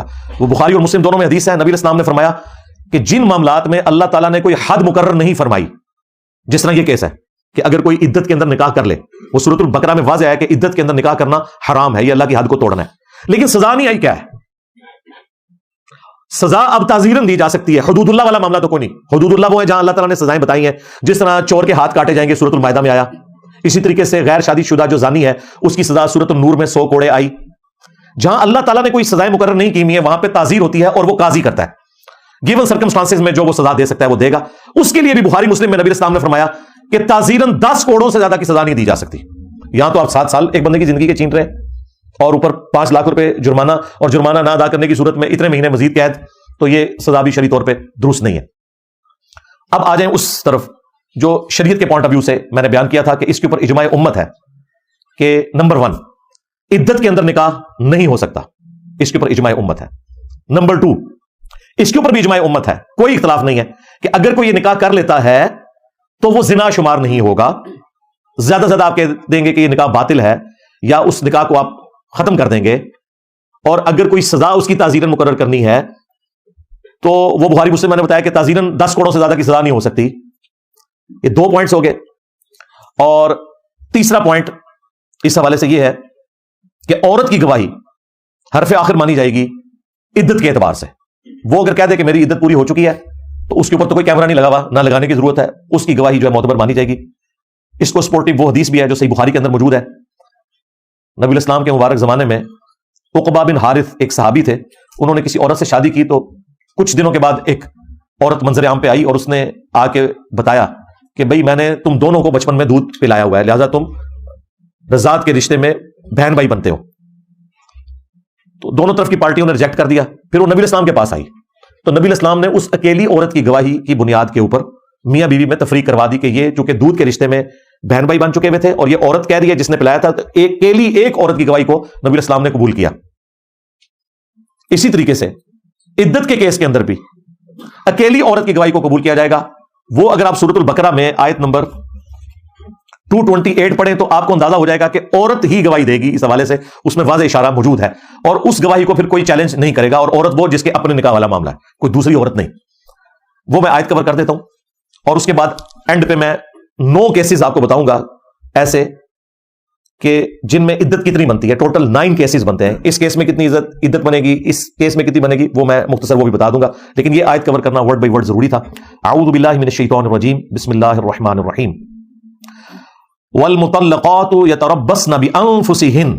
گا. وہ بخاری اور مسلم دونوں میں حدیث ہے, نبی علیہ السلام نے فرمایا کہ جن معاملات میں اللہ تعالیٰ نے کوئی حد مقرر نہیں فرمائی, جس طرح یہ کیس ہے کہ اگر کوئی عدت کے اندر نکاح کر لے, وہ سورۃ البقرہ میں واضح ہے کہ عدت کے اندر نکاح کرنا حرام ہے, یہ اللہ کی حد کو توڑنا ہے, لیکن سزا نہیں آئی. کیا ہے سزا؟ اب تعزیراً دی جا سکتی ہے. حدود اللہ والا معاملہ تو کوئی نہیں. حدود اللہ وہ ہے جہاں اللہ تعالیٰ نے سزائیں بتائی ہیں, جس طرح چور کے ہاتھ کاٹے جائیں گے سورۃ المائدہ میں آیا, اسی طریقے سے غیر شادی شدہ جو زانی ہے اس کی سزا سورۃ النور میں 100 کوڑے آئی. جہاں اللہ تعالیٰ نے کوئی سزائیں مقرر نہیں کی ہوئی ہیں وہاں پہ تعزیر ہوتی ہے اور وہ قاضی کرتا ہے. گیون سرکمسٹانسز میں جو وہ سزا دے سکتا ہے وہ دے گا. اس کے لیے بھی بخاری مسلم میں نبی اسلام نے فرمایا کہ تعزیراً 10 کوڑوں سے زیادہ کی سزا نہیں دی جا سکتی. یہاں تو آپ 7 سال ایک بندے کی زندگی کے چھین رہے ہیں اور اوپر 5 لاکھ روپے جرمانہ, اور جرمانہ نہ ادا کرنے کی صورت میں اتنے مہینے مزید قید, تو یہ سزا بھی شرعی طور پہ درست نہیں ہے. اب آ جائیں اس طرف جو شریعت کے پوائنٹ آف ویو سے میں نے بیان کیا تھا کہ اس کے اوپر اجماع امت ہے کہ نمبر 1 عدت کے اندر نکاح نہیں ہو سکتا, اس کے اوپر اجماع امت ہے. نمبر 2 اس کے اوپر بھی اجماع امت ہے, کوئی اختلاف نہیں ہے کہ اگر کوئی یہ نکاح کر لیتا ہے تو وہ زنا شمار نہیں ہوگا. زیادہ سے زیادہ آپ کہہ دیں گے کہ یہ نکاح باطل ہے یا اس نکاح کو آپ ختم کر دیں گے, اور اگر کوئی سزا اس کی تعزیراً مقرر کرنی ہے تو وہ بخاری مسلم میں نے بتایا کہ تعزیراً 10 کروڑوں سے زیادہ کی سزا نہیں ہو سکتی. یہ 2 پوائنٹس ہو گئے. اور تیسرا پوائنٹ اس حوالے سے یہ ہے کہ عورت کی گواہی حرف آخر مانی جائے گی عدت کے اعتبار سے. وہ اگر کہہ دے کہ میری عدت پوری ہو چکی ہے تو اس کے اوپر تو کوئی کیمرہ نہیں لگا ہوا, نہ لگانے کی ضرورت ہے, اس کی گواہی جو ہے معتبر مانی جائے گی. اس کو سپورٹیو وہ حدیث بھی ہے جو صحیح بخاری کے اندر موجود ہے. نبی علیہ السلام کے مبارک زمانے میں عقبہ بن حارث ایک صحابی تھے, انہوں نے کسی عورت سے شادی کی تو کچھ دنوں کے بعد ایک عورت منظر عام پہ آئی اور اس نے آ کے بتایا کہ بھئی میں نے تم دونوں کو بچپن میں دودھ پلایا ہوا ہے, لہذا تم رضاعت کے رشتے میں بہن بھائی بنتے ہو. تو دونوں طرف کی پارٹیوں نے ریجیکٹ کر دیا. پھر وہ نبی علیہ السلام کے پاس آئی تو نبی علیہ السلام نے اس اکیلی عورت کی گواہی کی بنیاد کے اوپر میاں بیوی میں تفریق کروا دی کہ یہ چونکہ دودھ کے رشتے میں بہن بھائی بن چکے ہوئے تھے اور یہ عورت کہہ رہی ہے جس نے پلایا تھا, تو اکیلی ایک عورت کی گواہی کو نبی علیہ السلام نے قبول کیا. اسی طریقے سے عدت کے کیس کے اندر بھی اکیلی عورت کی گواہی کو قبول کیا جائے گا. وہ اگر آپ سورۃ البقرہ میں آیت نمبر 228 پڑھیں تو آپ کو اندازہ ہو جائے گا کہ عورت ہی گواہی دے گی. اس حوالے سے اس میں واضح اشارہ موجود ہے, اور اس گواہی کو پھر کوئی چیلنج نہیں کرے گا, اور عورت وہ جس کے اپنے نکاح والا معاملہ ہے, کوئی دوسری عورت نہیں. وہ میں آیت کور کر دیتا ہوں اور اس کے بعد اینڈ پہ میں 9 کیسز آپ کو بتاؤں گا ایسے کہ جن میں عدت کتنی بنتی ہے. ٹوٹل 9 کیسز بنتے ہیں. اس کیس میں کتنی عدت بنے گی, اس کیس میں کتنی بنے گی, وہ میں مختصر وہ بھی بتا دوں گا, لیکن یہ آیت کور کرنا ورڈ بائی ورڈ ضروری تھا. اعوذ باللہ من الشیطان الرجیم, بسم اللہ الرحمن الرحیم. والمطلقات یتربصن بانفسہن,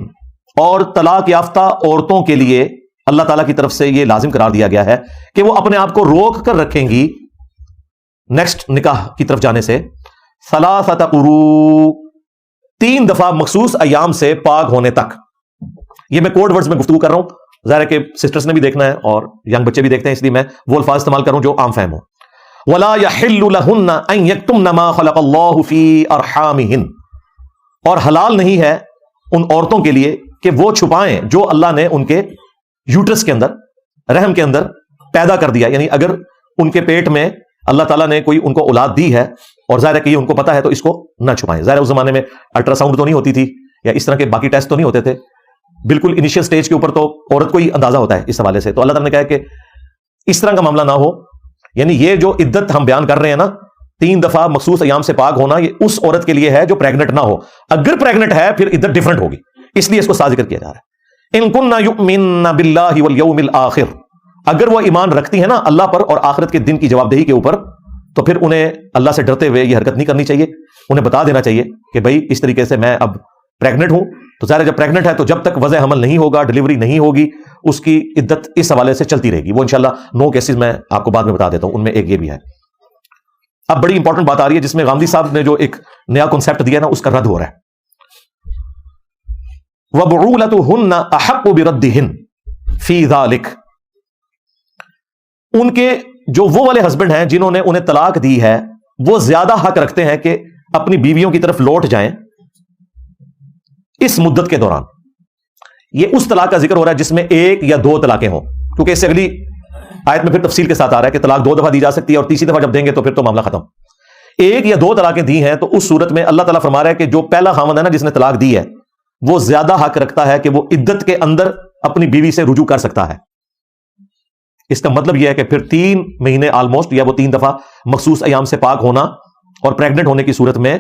اور طلاق یافتہ عورتوں کے لیے اللہ تعالیٰ کی طرف سے یہ لازم قرار دیا گیا ہے کہ وہ اپنے آپ کو روک کر رکھیں گی نیکسٹ نکاح کی طرف جانے سے. ثلاثۃ قروء, 3 دفعہ مخصوص ایام سے پاک ہونے تک. یہ میں کوڈ ورڈز میں گفتگو کر رہا ہوں, ظاہر ہے کہ سسٹرز نے بھی دیکھنا ہے اور ینگ بچے بھی دیکھتے ہیں, اس لیے میں وہ الفاظ استعمال کر رہا ہوں جو عام فہم ہو. ولا يحل لهن ان يكتمن ما خلق الله في ارحامهن, اور حلال نہیں ہے ان عورتوں کے لیے کہ وہ چھپائیں جو اللہ نے ان کے یوٹرس کے اندر, رحم کے اندر پیدا کر دیا. یعنی اگر ان کے پیٹ میں اللہ تعالیٰ نے کوئی ان کو اولاد دی ہے اور ظاہر ہے کہ یہ ان کو پتا ہے تو اس کو نہ چھپائیں. ظاہر ہے اس زمانے میں الٹرا ساؤنڈ تو نہیں ہوتی تھی یا اس طرح کے باقی ٹیسٹ تو نہیں ہوتے تھے, بالکل انیشیل سٹیج کے اوپر تو عورت کو ہی اندازہ ہوتا ہے اس حوالے سے. تو اللہ تعالیٰ نے کہا کہ اس طرح کا معاملہ نہ ہو. یعنی یہ جو عدت ہم بیان کر رہے ہیں نا, 3 دفعہ مخصوص ایام سے پاک ہونا, یہ اس عورت کے لیے ہے جو پریگنٹ نہ ہو. اگر پریگنٹ ہے پھر عدت ڈیفرنٹ ہوگی, اس لیے اس کو ساتھ ذکر کیا جا رہا ہے. ان کننا یؤمنن باللہ والیوم الاخر, اگر وہ ایمان رکھتی ہیں نا اللہ پر اور آخرت کے دن کی جواب دہی کے اوپر, تو پھر انہیں اللہ سے ڈرتے ہوئے یہ حرکت نہیں کرنی چاہیے. انہیں بتا دینا چاہیے کہ بھائی اس طریقے سے میں اب پریگنٹ ہوں, تو ظاہر جب پریگنٹ ہے تو جب تک وضع حمل نہیں ہوگا, ڈیلیوری نہیں ہوگی, اس کی عدت اس حوالے سے چلتی رہے گی. وہ انشاءاللہ 9 کیسز میں آپ کو بعد میں بتا دیتا ہوں, ان میں ایک یہ بھی ہے. اب بڑی امپورٹنٹ بات آ رہی ہے جس میں غامدی صاحب نے جو ایک نیا کنسپٹ دیا نا اس کا رد ہو رہا ہے. وَبُعُولَتُهُنَّ أَحَقُّ بِرَدِّهِنَّ فِي ذَلِكَ, ان کے جو وہ والے ہسبینڈ ہیں جنہوں نے انہیں طلاق دی ہے وہ زیادہ حق رکھتے ہیں کہ اپنی بیویوں کی طرف لوٹ جائیں اس مدت کے دوران. یہ اس طلاق کا ذکر ہو رہا ہے جس میں 1 یا 2 طلاقیں ہوں, کیونکہ اس سے اگلی آیت میں پھر تفصیل کے ساتھ آ رہا ہے کہ طلاق 2 دفعہ دی جا سکتی ہے اور تیسری دفعہ جب دیں گے تو پھر تو معاملہ ختم. 1 یا 2 طلاقیں دی ہیں تو اس صورت میں اللہ تعالیٰ فرما رہا ہے کہ جو پہلا خاوند ہے نا جس نے طلاق دی ہے وہ زیادہ حق رکھتا ہے کہ وہ عدت کے اندر اپنی بیوی سے رجوع کر سکتا ہے. اس کا مطلب یہ ہے کہ پھر 3 مہینے آلموسٹ یا وہ 3 دفعہ مخصوص ایام سے پاک ہونا اور پریگنٹ ہونے کی صورت میں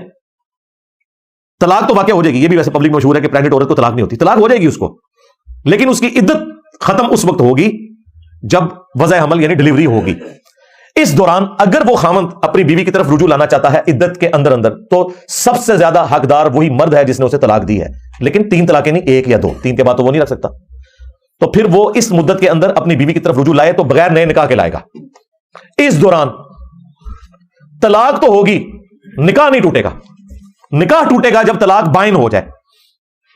طلاق تو واقع ہو جائے گی. یہ بھی ویسے پبلک میں مشہور ہے کہ پریگنٹ عورت کو طلاق نہیں ہوتی, طلاق ہو جائے گی اس کو, لیکن اس کی عدت ختم اس وقت ہوگی جب وضع حمل یعنی ڈلیوری ہوگی. اس دوران اگر وہ خاوند اپنی بیوی کی طرف رجوع لانا چاہتا ہے عدت کے اندر تو سب سے زیادہ حقدار وہی مرد ہے جس نے اسے طلاق دی ہے, لیکن 3 طلاقیں نہیں, 1 یا 2, 3 کے بعد تو وہ نہیں رکھ سکتا. تو پھر وہ اس مدت کے اندر اپنی بیوی کی طرف رجوع لائے تو بغیر نئے نکاح کے لائے گا. اس دوران طلاق تو ہوگی, نکاح نہیں ٹوٹے گا. نکاح ٹوٹے گا جب طلاق بائن ہو جائے.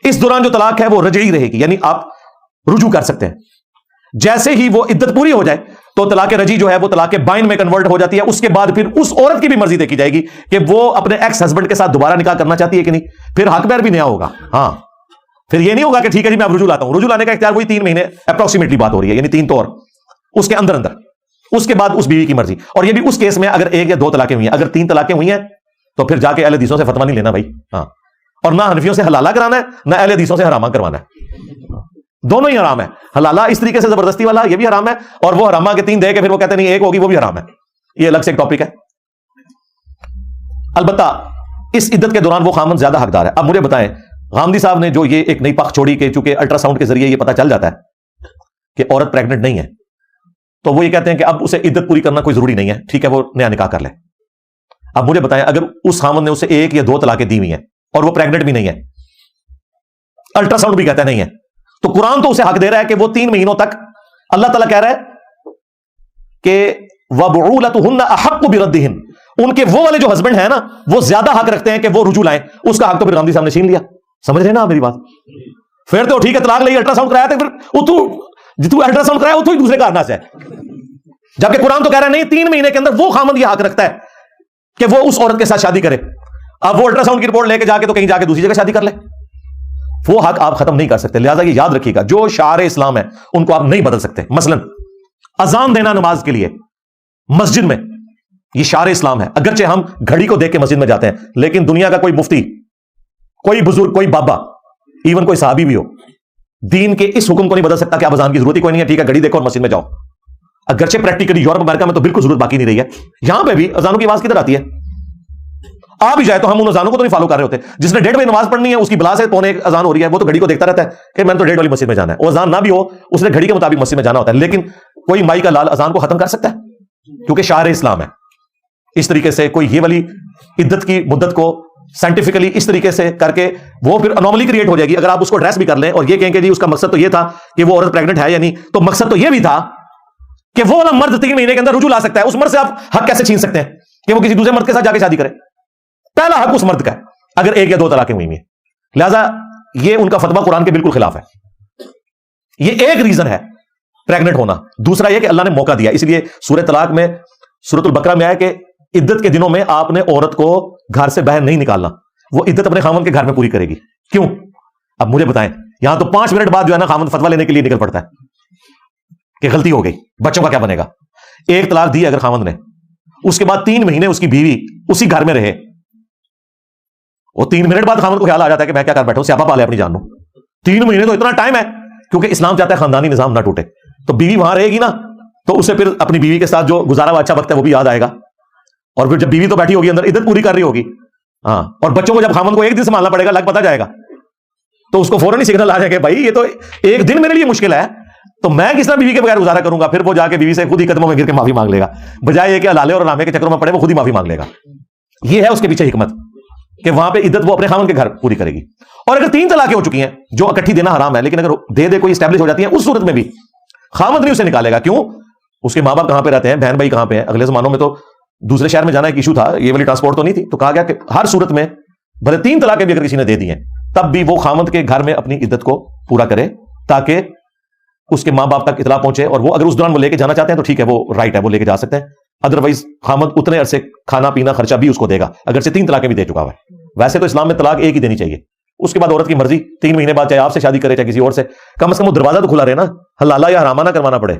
اس دوران جو طلاق ہے وہ رجعی رہے گی, یعنی آپ رجوع کر سکتے ہیں. جیسے ہی وہ عدت پوری ہو جائے تو طلاق رجعی جو ہے وہ طلاق بائن میں کنورٹ ہو جاتی ہے. اس کے بعد پھر اس عورت کی بھی مرضی دیکھی جائے گی کہ وہ اپنے ایکس ہسبینڈ کے ساتھ دوبارہ نکاح کرنا چاہتی ہے کہ نہیں. پھر حق پیر بھی نیا ہوگا. ہاں, پھر یہ نہیں ہوگا کہ ٹھیک ہے جی میں اب رجوع لاتا ہوں. رجوع لانے کا اختیار وہی 3 مہینے اپروکسیمیٹلی بات ہو رہی ہے, یعنی 3 طور اس کے اندر. اس کے بعد اس بیوی کی مرضی. اور یہ بھی اس کیس میں اگر 1 یا 2 طلاقیں ہوئی ہیں. اگر 3 طلاقیں ہوئی ہیں تو پھر جا کے اہل حدیثوں سے فتویٰ نہیں لینا بھائی. ہاں, اور نہ حنفیوں سے حلالہ کرانا ہے نہ اہل حدیثوں سے حرامہ کروانا ہے. دونوں ہی حرام ہے. حلالہ اس طریقے سے زبردستی والا یہ بھی حرام ہے, اور وہ حرامہ کے 3 دے کے پھر وہ کہتے ہیں نہیں 1 ہوگی وہ بھی حرام ہے. یہ الگ سے ایک ٹاپک ہے. البتہ اس عدت کے دوران وہ خامند زیادہ حقدار ہے. اب مجھے بتائیں, غامدی صاحب نے جو یہ ایک نئی پخ چھوڑی کہ چونکہ الٹرا ساؤنڈ کے ذریعے یہ پتہ چل جاتا ہے کہ عورت پریگنٹ نہیں ہے, تو وہ یہ کہتے ہیں کہ اب اسے عدت پوری کرنا کوئی ضروری نہیں ہے, ٹھیک ہے وہ نیا نکاح کر لے. اب مجھے بتائیں اگر اس خامند نے اسے 1 یا 2 طلاقیں دی ہوئی ہیں اور وہ پریگنٹ بھی نہیں ہے, الٹرا ساؤنڈ بھی کہتا ہے نہیں ہے, تو قرآن تو اسے حق دے رہا ہے کہ وہ 3 مہینوں تک, اللہ تعالیٰ کہہ رہا ہے کہ وَبُعُولَتُهُنَّ أَحَقُّ بِرَدِّهِنَّ, ان کے وہ والے جو ہسبینڈ ہیں نا وہ زیادہ حق رکھتے ہیں کہ وہ رجوع لائیں. اس کا حق تو پھر غامدی صاحب نے چھین لیا. سمجھ رہے ہیں نا آپ میری بات؟ پھر تو ٹھیک ہے طلاق لئی, الٹرا ساؤنڈ کرایا تھا, پھر تو الٹرا ساؤنڈ کرایا وہ تو ہی دوسرے کارنا سے ہے. جبکہ قرآن تو کہہ رہا ہے نہیں 3 مہینے کے اندر وہ خامند یہ حق رکھتا ہے کہ وہ اس عورت کے ساتھ شادی کرے. اب وہ الٹرا ساؤنڈ کی رپورٹ لے کے جا کے تو کہیں جا کے دوسری جگہ شادی کر لے. وہ حق آپ ختم نہیں کر سکتے. لہذا یہ یاد رکھیے گا, جو شعائر اسلام ہے ان کو آپ نہیں بدل سکتے. مثلا اذان دینا نماز کے لیے مسجد میں, یہ شعائر اسلام ہے. اگرچہ ہم گھڑی کو دیکھ کے مسجد میں جاتے ہیں, لیکن دنیا کا کوئی مفتی, کوئی بزرگ, کوئی بابا, ایون کوئی صحابی بھی ہو, دین کے اس حکم کو نہیں بدل سکتا کہ اب اذان کی ضرورت ہی کوئی نہیں ہے, ٹھیک ہے گھڑی دیکھو اور مسجد میں جاؤ. اگرچہ پریکٹیکلی یورپ امریکہ میں تو بالکل ضرورت باقی نہیں رہی ہے. یہاں پہ بھی اذانوں کی آواز کدھر آتی ہے؟ آ بھی جائے تو ہم ان اذانوں کو تو نہیں فالو کر رہے ہوتے. جس نے 1:30 بجے نماز پڑھنی ہے اس کی بلا سے 1:45 اذان ہو رہی ہے, وہ تو گھڑی کو دیکھتا رہتا ہے کہ میں تو 1:30 والی مسجد میں جانا ہے. وہ اذان نہ بھی ہو اس نے گھڑی کے مطابق مسجد میں جانا ہوتا ہے. لیکن کوئی مائی کا لال اذان کو ختم کر سکتا ہے کیونکہ شعائر اسلام ہے. اس طریقے سے کوئی یہ والی عدت کی مدت کو سائنٹیفکلی اس طریقے سے کر کے وہ پھر انوملی کریٹ ہو جائے گی. اگر آپ اس کو ڈریس بھی کر لیں اور یہ کہیں کہ جی اس کا مقصد تو یہ تھا کہ وہ عورت پریگنٹ ہے یا نہیں, تو مقصد تو یہ بھی تھا کہ وہ والا مرد 3 مہینے کے اندر رجوع لا سکتا ہے. اس مرد سے آپ حق کیسے چھین سکتے ہیں کہ وہ کسی دوسرے مرد کے ساتھ جا کے شادی کرے؟ پہلا حق اس مرد کا ہے اگر 1 یا 2 طلاقیں ہوئی ہیں. لہذا یہ ان کا فتویٰ قرآن کے بالکل خلاف ہے. یہ ایک ریزن ہے پریگنٹ ہونا. دوسرا یہ کہ اللہ نے موقع دیا, اس لیے سورہ طلاق میں سورۃ البقرہ میں آیا کہ عدت کے دنوں میں آپ نے عورت کو گھر سے باہر نہیں نکالنا, وہ عدت اپنے خامند کے گھر میں پوری کرے گی. کیوں؟ اب مجھے بتائیں, یہاں تو 5 منٹ بعد جو ہے نا خامند فتویٰ لینے کے لیے نکل پڑتا ہے کہ غلطی ہو گئی, بچوں کا کیا بنے گا. 1 طلاق دی اگر خامند نے, اس کے بعد 3 مہینے اس کی بیوی اسی گھر میں رہے, وہ 3 منٹ بعد خامند کو خیال آ جاتا ہے کہ میں کیا کر بیٹھا ہوں, سیاپا پالے اپنی جان کو. 3 مہینے تو اتنا ٹائم ہے, کیونکہ اسلام چاہتا ہے خاندانی نظام نہ ٹوٹے. تو بیوی وہاں رہے گی نا, تو اسے پھر اپنی بیوی کے ساتھ جو گزارا ہوا اچھا وقت ہے وہ بھی یاد آئے گا. اور پھر جب بیوی تو بیٹھی ہوگی اندر عدت پوری کر رہی ہوگی, ہاں, اور بچوں کو جب خامند کو 1 دن سنبھالنا پڑے گا, لگ پتا جائے گا, تو اس کو فوراً ہی سگنل آ جائے کہ بھائی یہ تو 1 دن میرے لیے مشکل ہے, تو میں کس طرح بیوی کے بغیر گزارا کروں گا. پھر وہ جا کے بیوی سے خود ہی قدموں میں گر کے معافی مانگ لے گا, بجائے یہ کہ حلالے اور حرامے کے چکروں میں پڑے وہ خود ہی معافی مانگ لے گا. یہ ہے اس کے پیچھے حکمت کہ وہاں پہ عدت وہ اپنے خامند کے گھر پوری کرے گی. اور اگر 3 طلاقیں ہو چکی ہیں جو اکٹھی دینا حرام ہے, لیکن اگر دے کوئی اسٹیبلش ہو جاتی ہے, اس صورت میں بھی خامند نہیں اسے نکالے گا. کیوں؟ اس کے ماں باپ کہاں پہ رہتے ہیں, بہن بھائی کہاں پہ ہیں. اگلے زمانوں میں تو دوسرے شہر میں جانا ایک ایشو تھا, یہ والی ٹرانسپورٹ تو نہیں تھی, تو کہا گیا کہ ہر صورت میں بھلے 3 طلاقیں بھی اگر کسی نے دے دی ہیں تب بھی وہ خامند کے گھر میں اپنی عدت کو پورا کرے, تاکہ اس کے ماں باپ تک اطلاع پہنچے. اور وہ اگر اس دوران وہ لے کے جانا چاہتے ہیں تو ٹھیک ہے, وہ رائٹ ہے, وہ لے کے جا سکتے ہیں. ادروائز خامند اتنے عرصے کھانا پینا خرچہ بھی اس کو دے گا, اگر سے 3 طلاقیں بھی دے چکا ہوا ہے. ویسے تو اسلام میں طلاق 1 ہی دینی چاہیے, اس کے بعد عورت کی مرضی 3 مہینے بعد چاہے آپ سے شادی کرے چاہے کسی اور سے, کم از کم وہ دروازہ تو کھلا رہے نا, حلالہ یا حرامہ نہ کروانا پڑے.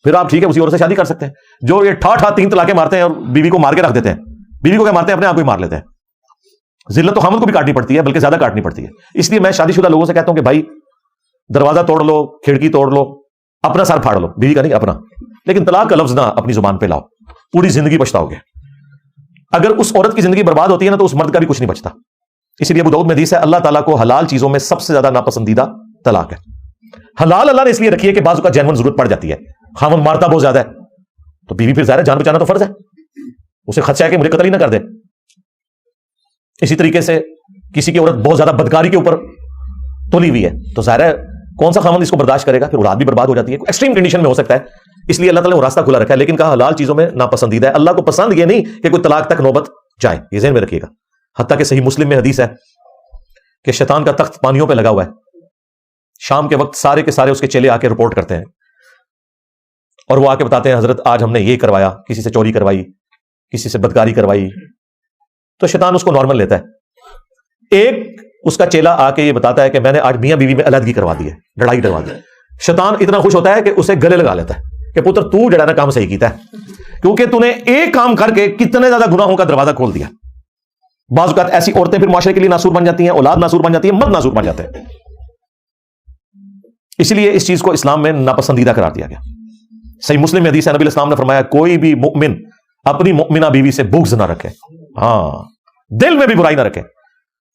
پھر آپ ٹھیک ہے اسی اور سے شادی کر سکتے ہیں. جو یہ ٹھا 3 طلاقیں مارتے ہیں اور بیوی کو مار کے رکھ دیتے ہیں, بیوی کو کیا مارتے ہیں, اپنے آپ کو ہی مار لیتے ہیں. ذلت تو خامد کو بھی کاٹنی پڑتی ہے, بلکہ زیادہ کاٹنی پڑتی ہے. اس لیے میں شادی شدہ لوگوں سے کہتا ہوں کہ بھائی دروازہ توڑ لو, کھڑکی توڑ لو, اپنا سر پھاڑ لو, بیوی کا نہیں اپنا. لیکن طلاق کا لفظ نہ اپنی زبان پہ لاؤ، پوری زندگی پچھتاؤ گے. اگر اس عورت کی زندگی برباد ہوتی ہے نا تو اس مرد کا بھی کچھ نہیں بچتا. اسی لیے ابو داؤد میں حدیث ہے اللہ تعالیٰ کو حلال چیزوں میں سب سے زیادہ ناپسندیدہ طلاق ہے. حلال اللہ نے اس لیے رکھی ہے کہ بعض اوقات جینون ضرورت پڑ جاتی ہے، خاوند مارتا بہت زیادہ ہے تو بیوی پھر ظاہر ہے جان بچانا تو فرض ہے، اسے خدشہ ہے کہ مجھے قتل ہی نہ کر دے. اسی طریقے سے کسی کی عورت بہت زیادہ بدکاری کے اوپر تولی ہوئی ہے تو ظاہر ہے کون سا خاوند اس کو برداشت کرے گا، پھر اولاد بھی برباد ہو جاتی ہے. ایکسٹریم کنڈیشن میں ہو سکتا ہے، اس لیے اللہ تعالیٰ نے وہ راستہ کھلا رکھا ہے، لیکن کہا حلال چیزوں میں ناپسندیدہ ہے. اللہ کو پسند یہ نہیں کہ کوئی طلاق تک نوبت جائے، یہ ذہن میں رکھیے گا. حتیٰ کہ صحیح مسلم میں حدیث ہے کہ شیطان کا تخت پانیوں پہ لگا ہوا ہے، شام کے وقت سارے کے سارے اس کے چیلے آ کے رپورٹ کرتے ہیں اور وہ آ کے بتاتے ہیں حضرت آج ہم نے یہ کروایا، کسی سے چوری کروائی، کسی سے بدکاری کروائی. تو شیطان اس کو نارمل لیتا ہے. ایک اس کا چیلا آ کے یہ بتاتا ہے کہ میں نے آج میاں بیوی میں علیحدگی کروا دی ہے، لڑائی کروا دی. شیطان اتنا خوش ہوتا ہے کہ اسے گلے لگا لیتا ہے کہ پتر تو جڑا نا کام صحیح کیتا ہے، کیونکہ تو نے ایک کام کر کے کتنے زیادہ گناہوں کا دروازہ کھول دیا. بعض اوقات ایسی عورتیں پھر معاشرے کے لیے ناسور بن جاتی ہیں، اولاد ناسور بن جاتی ہے، مرد ناسور بن جاتے ہیں. اسی لیے اس چیز کو اسلام میں ناپسندیدہ قرار دیا گیا. صحیح مسلم میں حدیث ہے نبی علیہ السلام نے فرمایا کوئی بھی مؤمن اپنی مؤمنہ بیوی سے بغض نہ رکھے، ہاں دل میں بھی برائی نہ رکھے.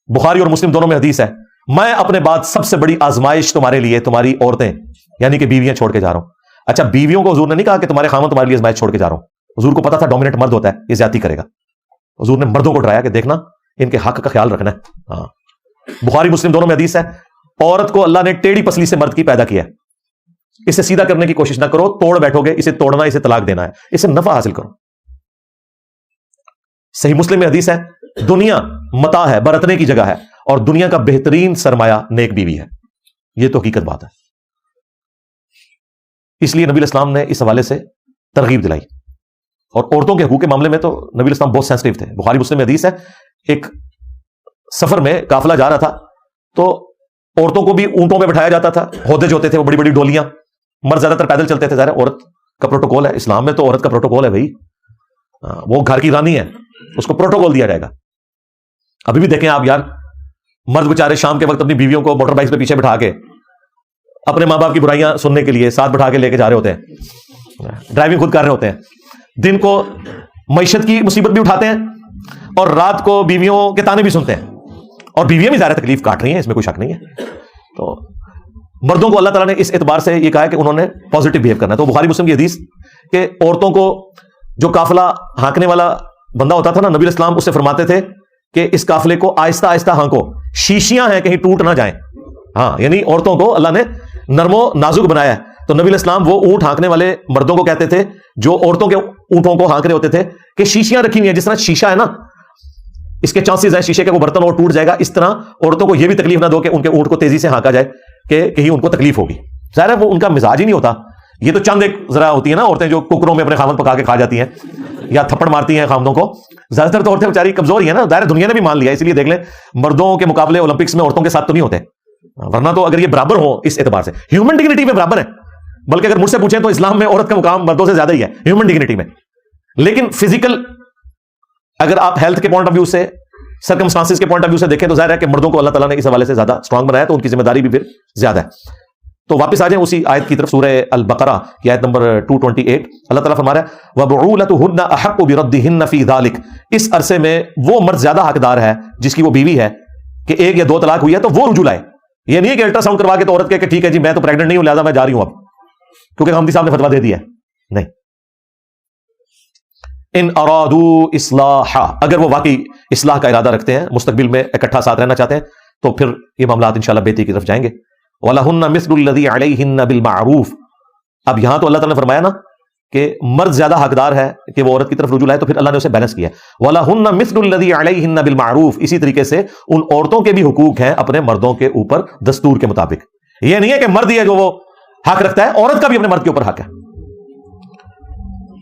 بخاری اور مسلم دونوں میں حدیث ہے میں اپنے بعد سب سے بڑی آزمائش تمہارے لیے تمہاری عورتیں یعنی کہ بیویاں چھوڑ کے جا رہا ہوں. اچھا بیویوں کو حضور نے نہیں کہا کہ تمہارے خاوند تمہارے لیے آزمائش چھوڑ کے جا رہا ہوں. حضور کو پتا تھا ڈومیننٹ مرد ہوتا ہے یہ زیادتی کرے گا. حضور نے مردوں کو ڈرایا کہ دیکھنا ان کے حق کا خیال رکھنا ہے. ہاں بخاری مسلم دونوں میں حدیث ہے عورت کو اللہ نے ٹیڑھی پسلی سے مرد کی پیدا کیا ہے، اسے سیدھا کرنے کی کوشش نہ کرو، توڑ بیٹھو گے، اسے توڑنا، اسے طلاق دینا ہے، اسے نفع حاصل کرو. صحیح مسلم میں حدیث ہے دنیا متاع ہے، برتنے کی جگہ ہے، اور دنیا کا بہترین سرمایہ نیک بیوی ہے. یہ تو حقیقت بات ہے. اس لیے نبی الاسلام نے اس حوالے سے ترغیب دلائی. اور عورتوں کے حقوق کے معاملے میں تو نبی الاسلام بہت سینسٹیو تھے. بخاری مسلم میں حدیث ہے ایک سفر میں قافلہ جا رہا تھا تو عورتوں کو بھی اونٹوں پہ بٹھایا جاتا تھا، ہودج ہوتے تھے وہ بڑی بڑی ڈولیاں، مرد زیادہ تر پیدل چلتے تھے. ظاہر عورت کا پروٹوکول ہے، اسلام میں تو عورت کا پروٹوکول ہے بھائی، وہ گھر کی رانی ہے، اس کو پروٹوکول دیا جائے گا. ابھی بھی دیکھیں آپ یار، مرد بیچارے شام کے وقت اپنی بیویوں کو موٹر بائک پہ پیچھے بٹھا کے اپنے ماں باپ کی برائیاں سننے کے لیے ساتھ بٹھا کے لے کے جا رہے ہوتے ہیں، ڈرائیونگ خود کر رہے ہوتے ہیں. دن کو معیشت کی مصیبت بھی اٹھاتے ہیں اور رات کو بیویوں کے تانے بھی سنتے ہیں، اور بیویاں بھی زیادہ تکلیف کاٹ رہی ہیں، اس میں کوئی شک نہیں ہے. تو مردوں کو اللہ تعالیٰ نے اس اعتبار سے یہ کہا ہے کہ انہوں نے پازیٹو بہیو کرنا ہے. تو بخاری مسلم کی حدیث کہ عورتوں کو جو قافلہ ہانکنے والا بندہ ہوتا تھا نا، نبی الاسلام اس سے فرماتے تھے کہ اس قافلے کو آہستہ آہستہ ہانکو، شیشیاں ہیں کہیں ٹوٹ نہ جائیں. ہاں یعنی عورتوں کو اللہ نے نرم و نازک بنایا ہے. تو نبی الاسلام وہ اونٹ ہانکنے والے مردوں کو کہتے تھے جو عورتوں کے اونٹوں کو ہانک رہے ہوتے تھے کہ شیشیاں رکھی ہوئی ہیں، جس طرح شیشہ ہے نا اس کے چانسز ہیں شیشے کے وہ برتن اور ٹوٹ جائے گا، اس طرح عورتوں کو یہ بھی تکلیف نہ دو کہ ان کے اونٹ کو تیزی سے ہانکا جائے کہ کہیں ان کو تکلیف ہوگی. ظاہر ہے وہ ان کا مزاج ہی نہیں ہوتا. یہ تو چند ایک ذرا ہوتی ہیں نا عورتیں جو ککروں میں اپنے خاوند پکا کے کھا جاتی ہیں یا تھپڑ مارتی ہیں خاوندوں کو. زیادہ تر تو عورتیں بیچاری کمزور ہی ہیں نا، ظاہر دنیا نے بھی مان لیا. اس لیے دیکھ لیں مردوں کے مقابلے اولمپکس میں عورتوں کے ساتھ تو نہیں ہوتے، ورنہ تو اگر یہ برابر ہو اس اعتبار سے ہیومن ڈگنیٹی میں برابر ہے. بلکہ اگر مجھ سے پوچھیں تو اسلام میں عورت کا مقام مردوں سے زیادہ ہی ہے ہیومن ڈگنیٹی میں. لیکن فزیکل اگر آپ ہیلتھ کے پوائنٹ آف ویو سے، سرکمسٹانسز کے پوائنٹ آف ویو سے دیکھیں تو ظاہر ہے کہ مردوں کو اللہ تعالیٰ نے اس حوالے سے زیادہ اسٹرانگ بنایا، تو ان کی ذمہ داری بھی پھر زیادہ ہے. تو واپس آ جائیں اسی آیت کی طرف، سورہ البقرہ کی آیت نمبر 228. اللہ تعالیٰ فرما رہا ہے وَبُعُولَتُهُنَّ أَحَقُّ بِرَدِّهِنَّ فِي ذَلِكَ، اس عرصے میں وہ مرد زیادہ حقدار ہے جس کی وہ بیوی ہے کہ ایک یا دو طلاق ہوئی ہے تو وہ رجوع لائے. یہ نہیں ہے کہ الٹرا ساؤنڈ کروا کے تو عورت کہ ٹھیک ہے جی میں تو پریگننٹ نہیں ہوں لہٰذا میں جا رہی ہوں اب کیونکہ حمدی صاحب نے فتویٰ دے دیا ہے. نہیں، ان ارادو اصلاح، اگر وہ واقعی اصلاح کا ارادہ رکھتے ہیں، مستقبل میں اکٹھا ساتھ رہنا چاہتے ہیں، تو پھر یہ معاملات انشاءاللہ بہتری کی طرف جائیں گے. وَلَهُنَّ مِثْلُ الَّذِي عَلَيْهِنَّ بِالْمَعْرُوفِ. اب یہاں تو اللہ تعالیٰ نے فرمایا نا کہ مرد زیادہ حقدار ہے کہ وہ عورت کی طرف رجوع لائے، تو پھر اللہ نے اسے بیلنس کیا. وَلَهُنَّ مِثْلُ الَّذِي عَلَيْهِنَّ بِالْمَعْرُوفِ. اسی طریقے سے ان عورتوں کے بھی حقوق ہیں اپنے مردوں کے اوپر دستور کے مطابق. یہ نہیں ہے کہ مرد ہی ہے جو وہ حق رکھتا ہے، عورت کا بھی اپنے مرد کے اوپر حق ہے.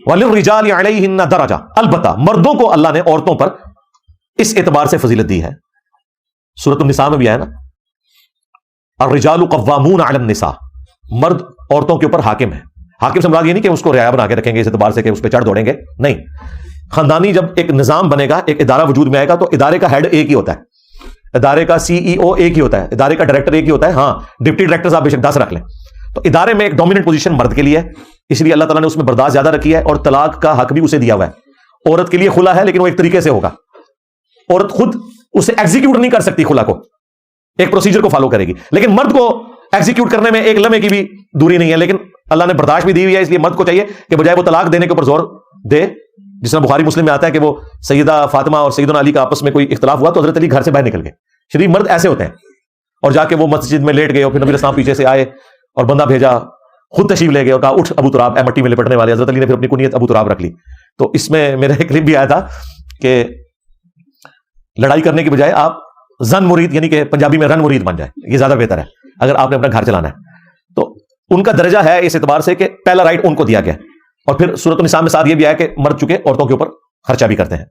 وَلِلرِّجَالِ عَلَيْهِنَّ دَرَجَةٌ، البتہ مردوں کو اللہ نے عورتوں پر اس اعتبار سے فضیلت دی ہے. سورۃ النساء میں بھی ہے نا الرجال قوامون علی النساء، مرد عورتوں کے اوپر حاکم ہے. حاکم سے مراد یہ نہیں کہ اس کو رعایا بنا کے رکھیں گے اس اعتبار سے کہ اس پہ چڑھ دوڑیں گے، نہیں. خاندانی جب ایک نظام بنے گا، ایک ادارہ وجود میں آئے گا، تو ادارے کا ہیڈ ایک ہی ہوتا ہے، ادارے کا CEO ایک ہی ہوتا ہے، ادارے کا ڈائریکٹر ایک ہی ہوتا ہے. ہاں ڈپٹی ڈائریکٹر آپ بے شک 10 رکھ لیں. تو ادارے میں ایک ڈومیننٹ پوزیشن مرد کے لیے ہے، اس لیے اللہ تعالیٰ نے اس میں برداشت زیادہ رکھی ہے، اور طلاق کا حق بھی اسے دیا ہوا ہے۔ عورت کے لیے خلا ہے لیکن وہ ایک طریقے سے ہوگا، عورت خود اسے ایگزیکیوٹ نہیں کر سکتی، خلا کو ایک پروسیجر کو فالو کرے گی، لیکن مرد کو ایگزیکیوٹ کرنے میں ایک لمحے کی بھی دوری نہیں ہے، لیکن اللہ نے برداشت بھی دی ہوئی ہے، اس لیے مرد کو چاہیے کہ بجائے وہ طلاق دینے کے اوپر زور دے، جس طرح بخاری مسلم میں آتا ہے کہ وہ سیدہ فاطمہ اور سیدنا علی کا آپس میں کوئی اختلاف ہوا تو حضرت علی گھر سے باہر نکل گئے۔ شریف مرد ایسے ہوتے ہیں، اور جا کے وہ مسجد میں لیٹ گئے، اور پھر نبی اسلام پیچھے سے آئے اور بندہ بھیجا، خود تشریف لے گئے اور کہا اٹھ ابو تراب، اے مٹی میں لپٹنے والے۔ حضرت علی نے پھر اپنی کنیت ابو تراب رکھ لی۔ تو اس میں میرا ایک کلپ بھی آیا تھا کہ لڑائی کرنے کے بجائے آپ زن مرید، یعنی کہ پنجابی میں رن مرید بن جائے، یہ زیادہ بہتر ہے اگر آپ نے اپنا گھر چلانا ہے۔ تو ان کا درجہ ہے اس اعتبار سے کہ پہلا رائٹ ان کو دیا گیا، اور پھر سورۃ النساء میں ساتھ یہ بھی آیا کہ مرد چکے عورتوں کے اوپر خرچہ بھی کرتے ہیں۔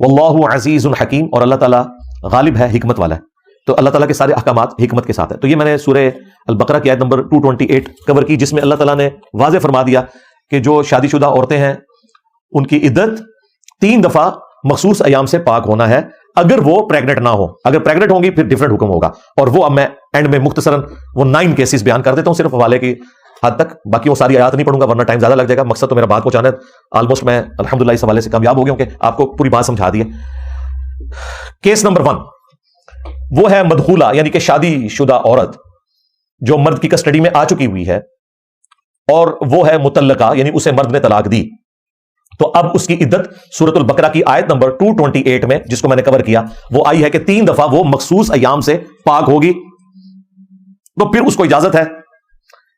واللہ عزیز حکیم، اور اللہ تعالیٰ غالب ہے، حکمت والا ہے۔ تو اللہ تعالیٰ کے سارے احکامات حکمت کے ساتھ ہے۔ تو یہ میں نے سورہ البقرہ کی آیت نمبر 228 کور کی، جس میں اللہ تعالیٰ نے واضح فرما دیا کہ جو شادی شدہ عورتیں ہیں ان کی عدت 3 دفعہ مخصوص ایام سے پاک ہونا ہے، اگر وہ پریگنٹ نہ ہو۔ اگر پریگنٹ ہوں گی پھر ڈیفرنٹ حکم ہوگا، اور وہ اب میں اینڈ میں مختصراً وہ 9 کیسز بیان کر دیتا ہوں صرف حوالے کی حد تک، باقی وہ ساری آیات نہیں پڑھوں گا ورنہ ٹائم زیادہ لگ جائے گا۔ مقصد تو میرا بات پہنچانا ہے، آلموسٹ میں الحمدللہ اس حوالے سے کامیاب ہو گیا ہوں کہ آپ کو پوری بات سمجھا دی ہے۔ کیس نمبر 1 وہ ہے مدخولہ، یعنی کہ شادی شدہ عورت جو مرد کی کسٹڈی میں آ چکی ہوئی ہے، اور وہ ہے مطلقہ، یعنی اسے مرد نے طلاق دی۔ تو اب اس کی عدت سورۃ البقرہ کی آیت نمبر 228 میں، جس کو میں نے کور کیا، وہ آئی ہے کہ 3 دفعہ وہ مخصوص ایام سے پاک ہوگی۔ تو پھر اس کو اجازت ہے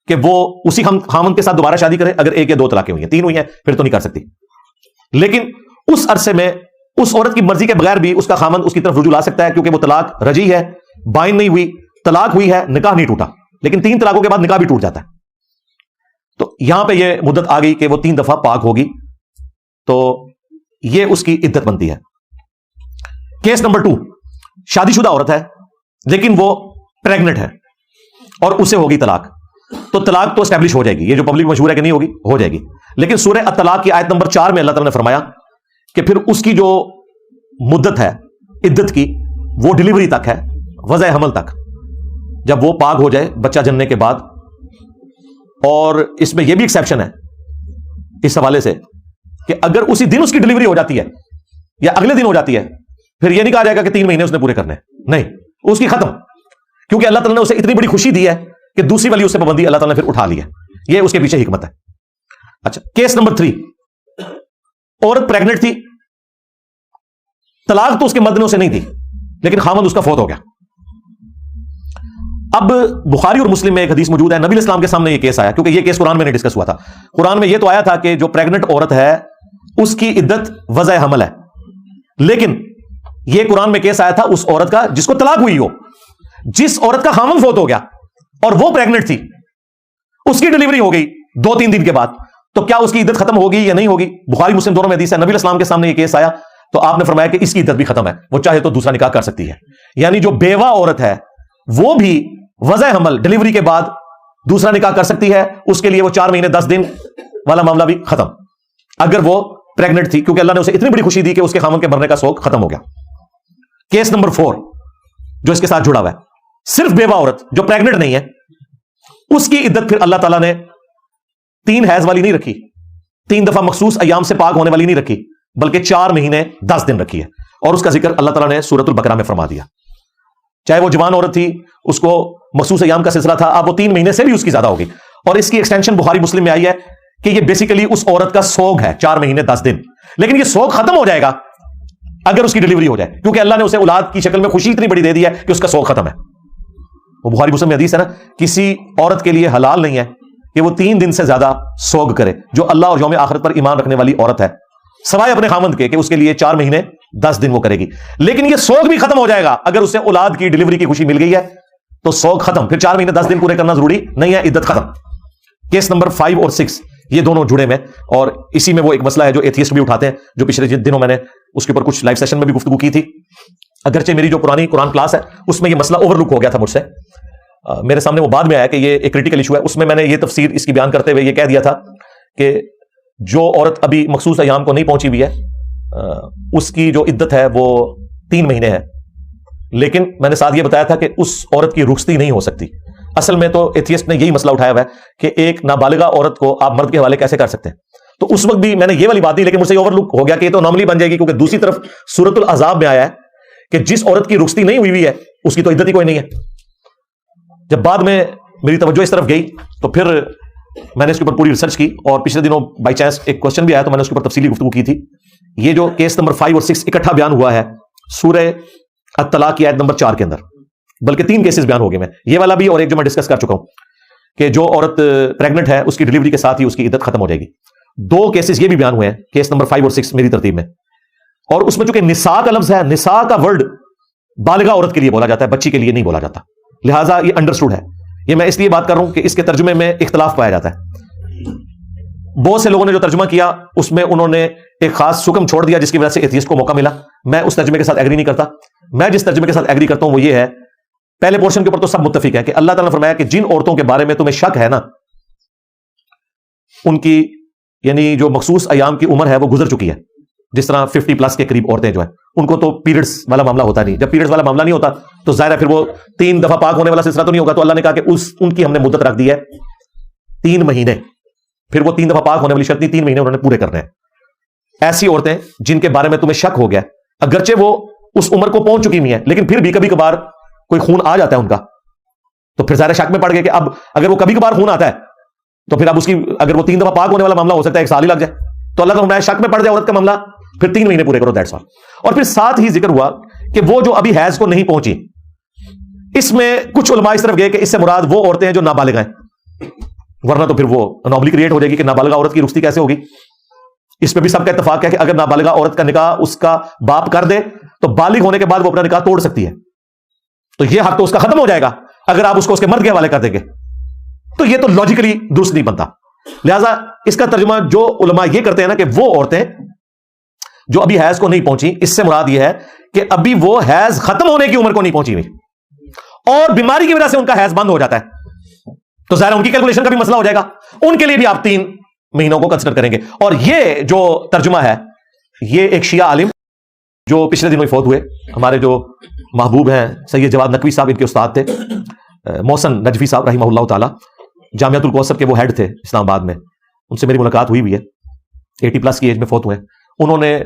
کہ وہ اسی خامند کے ساتھ دوبارہ شادی کرے، اگر 1 یا 2 طلاقیں ہوئی ہیں، 3 ہوئی ہیں پھر تو نہیں کر سکتی، لیکن اس عرصے میں اس عورت کی مرضی کے بغیر بھی اس کا خامند اس کی طرف رجوع لا سکتا ہے، کیونکہ وہ طلاق رجی ہے، بائن نہیں ہوئی، طلاق ہوئی ہے، نکاح نہیں ٹوٹا، لیکن 3 طلاقوں کے بعد نکاح بھی ٹوٹ جاتا ہے۔ تو یہاں پہ یہ مدت آ گئی کہ وہ 3 دفعہ پاک ہوگی، تو یہ اس کی عدت بنتی ہے۔ کیس نمبر 2 شادی شدہ عورت ہے لیکن وہ پریگنٹ ہے اور اسے ہوگی طلاق، تو طلاق تو اسٹیبلش ہو جائے گی، یہ جو پبلک مشہور ہے کہ نہیں ہوگی، ہو جائے گی، لیکن سورہ الطلاق کی آیت نمبر 4 میں اللہ تعالیٰ نے فرمایا کہ پھر اس کی جو مدت ہے عدت کی وہ ڈیلیوری تک ہے، وضع حمل تک، جب وہ پاک ہو جائے بچہ جننے کے بعد۔ اور اس میں یہ بھی ایکسیپشن ہے اس حوالے سے کہ اگر اسی دن اس کی ڈیلیوری ہو جاتی ہے یا اگلے دن ہو جاتی ہے، پھر یہ نہیں کہا جائے گا کہ 3 مہینے اس نے پورے کرنے، نہیں، اس کی ختم، کیونکہ اللہ تعالیٰ نے اسے اتنی بڑی خوشی دی ہے کہ دوسری والی اس سے پابندی اللہ تعالیٰ نے پھر اٹھا لی ہے، یہ اس کے پیچھے حکمت ہے۔ اچھا، کیس نمبر 3 عورت پریگنٹ تھی، طلاق تو اس کے مرد نے اسے نہیں دی، لیکن خامند اس کا فوت ہو گیا۔ اب بخاری اور مسلم میں ایک حدیث موجود ہے، نبی علیہ السلام کے سامنے یہ کیس آیا، کیونکہ یہ کیس قرآن میں نہیں ڈسکس ہوا تھا۔ قرآن میں یہ تو آیا تھا کہ جو پریگنٹ عورت ہے اس کی عدت وضع حمل ہے، لیکن یہ قرآن میں کیس آیا تھا اس عورت کا جس کو طلاق ہوئی ہو، جس عورت کا خامند فوت ہو گیا اور وہ پریگنٹ تھی، اس کی ڈیلیوری ہو گئی 2-3 دن کے بعد، تو کیا اس کی عدت ختم ہوگی یا نہیں ہوگی؟ بخاری مسلم دونوں میں حدیث ہے، نبی علیہ السلام کے سامنے یہ کیس آیا تو آپ نے فرمایا کہ اس کی عدت بھی ختم ہے، وہ چاہے تو دوسرا نکاح کر سکتی ہے، یعنی جو بیوہ عورت ہے وہ بھی وضع حمل ڈیلیوری کے بعد دوسرا نکاح کر سکتی ہے، اس کے لیے وہ 4 مہینے 10 دن والا معاملہ بھی ختم، اگر وہ پریگنٹ تھی، کیونکہ اللہ نے اسے اتنی بڑی خوشی دی کہ اس کے خامن کے مرنے کا شوق ختم ہو گیا۔ کیس نمبر 4 جو اس کے ساتھ جڑا ہوا ہے، صرف بیوہ عورت جو پریگنٹ نہیں ہے، اس کی عدت پھر اللہ تعالیٰ نے 3 حیض والی نہیں رکھی، 3 دفعہ مخصوص ایام سے پاک ہونے والی نہیں رکھی، بلکہ 4 مہینے 10 دن رکھی ہے، اور اس کا ذکر اللہ تعالیٰ نے سورۃ البقرہ میں فرما دیا۔ چاہے وہ جوان عورت تھی، اس کو مخصوص ایام کا سلسلہ تھا، اب وہ 3 مہینے سے بھی اس کی زیادہ ہوگی، اور اس کی ایکسٹینشن بخاری مسلم میں آئی ہے کہ یہ بیسیکلی اس عورت کا سوگ ہے 4 مہینے 10 دن، لیکن یہ سوگ ختم ہو جائے گا اگر اس کی ڈیلیوری ہو جائے، کیونکہ اللہ نے اسے اولاد کی شکل میں خوشی اتنی بڑی دے دی ہے کہ اس کا سوگ ختم ہے۔ وہ بخاری مسلم میں حدیث ہے نا، کسی عورت کے لیے حلال نہیں ہے کہ وہ 3 دن سے زیادہ سوگ کرے، جو اللہ اور یوم آخرت پر ایمان رکھنے والی عورت ہے، سوائے اپنے خامند کے کہ اس کے لیے 4 مہینے 10 دن وہ کرے گی، لیکن یہ سوگ بھی ختم ہو جائے گا اگر اسے اولاد کی ڈیلیوری کی خوشی مل گئی ہے، تو سوگ ختم، پھر 4 مہینے 10 دن پورے کرنا ضروری نہیں ہے، عدت ختم۔ کیس نمبر 5 اور 6 یہ دونوں جڑے میں، اور اسی میں وہ ایک مسئلہ ہے جو ایتھیسٹ بھی اٹھاتے ہیں، جو پچھلے دنوں میں نے اس کے اوپر کچھ لائیو سیشن میں بھی گفتگو کی تھی، اگرچہ میری جو پرانی قرآن کلاس ہے اس میں یہ مسئلہ اوور لک ہو گیا تھا مجھ سے، میرے سامنے وہ بعد میں آیا کہ یہ ایک کریٹیکل ایشو ہے، اس میں نے یہ تفسیر اس کی بیان کرتے ہوئے یہ کہہ دیا تھا کہ جو عورت ابھی مخصوص ایام کو نہیں پہنچی ہوئی ہے اس کی جو عدت ہے وہ 3 مہینے ہے، لیکن میں نے ساتھ یہ بتایا تھا کہ اس عورت کی رخصتی نہیں ہو سکتی، اصل میں تو ایتھیسٹ نے یہی مسئلہ اٹھایا ہوا ہے کہ ایک نابالغہ عورت کو آپ مرد کے حوالے کیسے کر سکتے ہیں. تو اس وقت بھی میں نے یہ والی بات دی لیکن مجھ سے اوور لک ہو گیا کہ یہ تو نارملی بن جائے گی, کیونکہ دوسری طرف سورۃ الاحزاب میں آیا ہے کہ جس عورت کی رخصتی نہیں ہوئی ہے اس کی تو عدت ہی کوئی نہیں ہے. جب بعد میں میری توجہ اس طرف گئی تو پھر میں نے اس کے اوپر پوری ریسرچ کی, اور پچھلے دنوں بائی چانس ایک کوشچن بھی آیا تو میں نے اس کے اوپر تفصیلی گفتگو کی تھی. یہ جو کیس نمبر 5 اور 6 اکٹھا بیان ہوا ہے سورہ الطلاق کی آیت نمبر 4 کے اندر, بلکہ 3 کیسز بیان ہو گئے, میں یہ والا بھی اور ایک جو میں ڈسکس کر چکا ہوں کہ جو عورت پریگنٹ ہے اس کی ڈلیوری کے ساتھ ہی اس کی عدت ختم ہو جائے گی. 2 کیسز یہ بھی بیان ہوئے ہیں, کیس نمبر 5 اور 6 میری ترتیب میں, اور اس میں چونکہ نساء کا لفظ ہے, نساء کا ورڈ بالغہ عورت کے لیے بولا جاتا ہے, بچی کے لیے نہیں بولا جاتا, لہٰذا یہ انڈرسٹوڈ ہے. یہ میں اس لیے بات کر رہا ہوں کہ اس کے ترجمے میں اختلاف پایا جاتا ہے. بہت سے لوگوں نے جو ترجمہ کیا اس میں انہوں نے ایک خاص حکم چھوڑ دیا جس کی وجہ سے ایتھیسٹ کو موقع ملا. میں اس ترجمے کے ساتھ ایگری نہیں کرتا. میں جس ترجمے کے ساتھ ایگری کرتا ہوں وہ یہ ہے, پہلے پورشن کے اوپر تو سب متفق ہے کہ اللہ تعالیٰ نے فرمایا کہ جن عورتوں کے بارے میں تمہیں شک ہے نا, ان کی یعنی جو مخصوص ایام کی عمر ہے وہ گزر چکی ہے. جس طرح 50 پلس کے قریب عورتیں جو ہیں ان کو تو پیریڈز والا معاملہ ہوتا نہیں. جب پیریڈز والا معاملہ نہیں ہوتا تو ظاہر ہے پھر وہ 3 دفعہ پاک ہونے والا سلسلہ تو نہیں ہوگا. تو اللہ نے کہا کہ ان کی ہم نے مدت رکھ دی ہے 3 مہینے. پھر وہ 3 دفعہ پاک ہونے والی شرط 3 مہینے انہوں نے پورے کرنے ہیں. ایسی عورتیں جن کے بارے میں تمہیں شک ہو گیا, اگرچہ وہ اس عمر کو پہنچ چکی ہوئی ہیں لیکن پھر بھی کبھی کبھار کوئی خون آ جاتا ہے ان کا, تو پھر ظاہر شک میں پڑ گئے کہ اب اگر وہ کبھی کبھار خون آتا ہے تو پھر اب اس کی اگر وہ 3 دفعہ پاک ہونے والا معاملہ ہو سکتا ہے 1 سال ہی لگ جائے. تو اللہ تعالیٰ شک میں پڑ جائے عورت کا معاملہ, پھر 3 مہینے پورے کرو, دیٹس آل. اور پھر ساتھ ہی ذکر ہوا کہ وہ جو ابھی حیض کو نہیں پہنچی, اس میں کچھ علماء اس طرف گئے کہ اس سے مراد وہ عورتیں ہیں جو نابالغ ہیں, ورنہ تو پھر وہ انوملی کریٹ ہو جائے گی کہ نابالغہ عورت کی رخصتی کیسے ہوگی. اس پہ بھی سب کا اتفاق ہے کہ اگر نابالغہ عورت کا نکاح اس کا باپ کر دے تو بالغ ہونے کے بعد وہ اپنا نکاح توڑ سکتی ہے, تو یہ حق تو اس کا ختم ہو جائے گا اگر آپ اس کو اس کے مرد کے حوالے کر دیں گے. تو یہ تو لاجیکلی درست نہیں بنتا. لہذا اس کا ترجمہ جو علماء یہ کرتے ہیں نا کہ وہ عورتیں جو ابھی حیض کو نہیں پہنچی, اس سے مراد یہ ہے کہ ابھی وہ حیض ختم ہونے کی عمر کو نہیں پہنچی ہوئی اور بیماری کی وجہ سے ان کا حیض بند ہو جاتا ہے, تو ظاہر ان کی کیلکولیشن کا بھی مسئلہ ہو جائے گا. ان کے لیے بھی آپ 3 مہینوں کو کنسیڈر کریں گے. اور یہ جو ترجمہ ہے یہ ایک شیعہ عالم جو پچھلے دنوں فوت ہوئے, ہمارے جو محبوب ہیں سید جواد نقوی صاحب, ان کے استاد تھے محسن نجفی صاحب رحمہ اللہ تعالی, جامعۃ الکوثر کے وہ ہیڈ تھے اسلام آباد میں. ان سے میری ملاقات ہوئی ہے, 80 پلس کی ایج میں فوت ہوئے. انہوں نے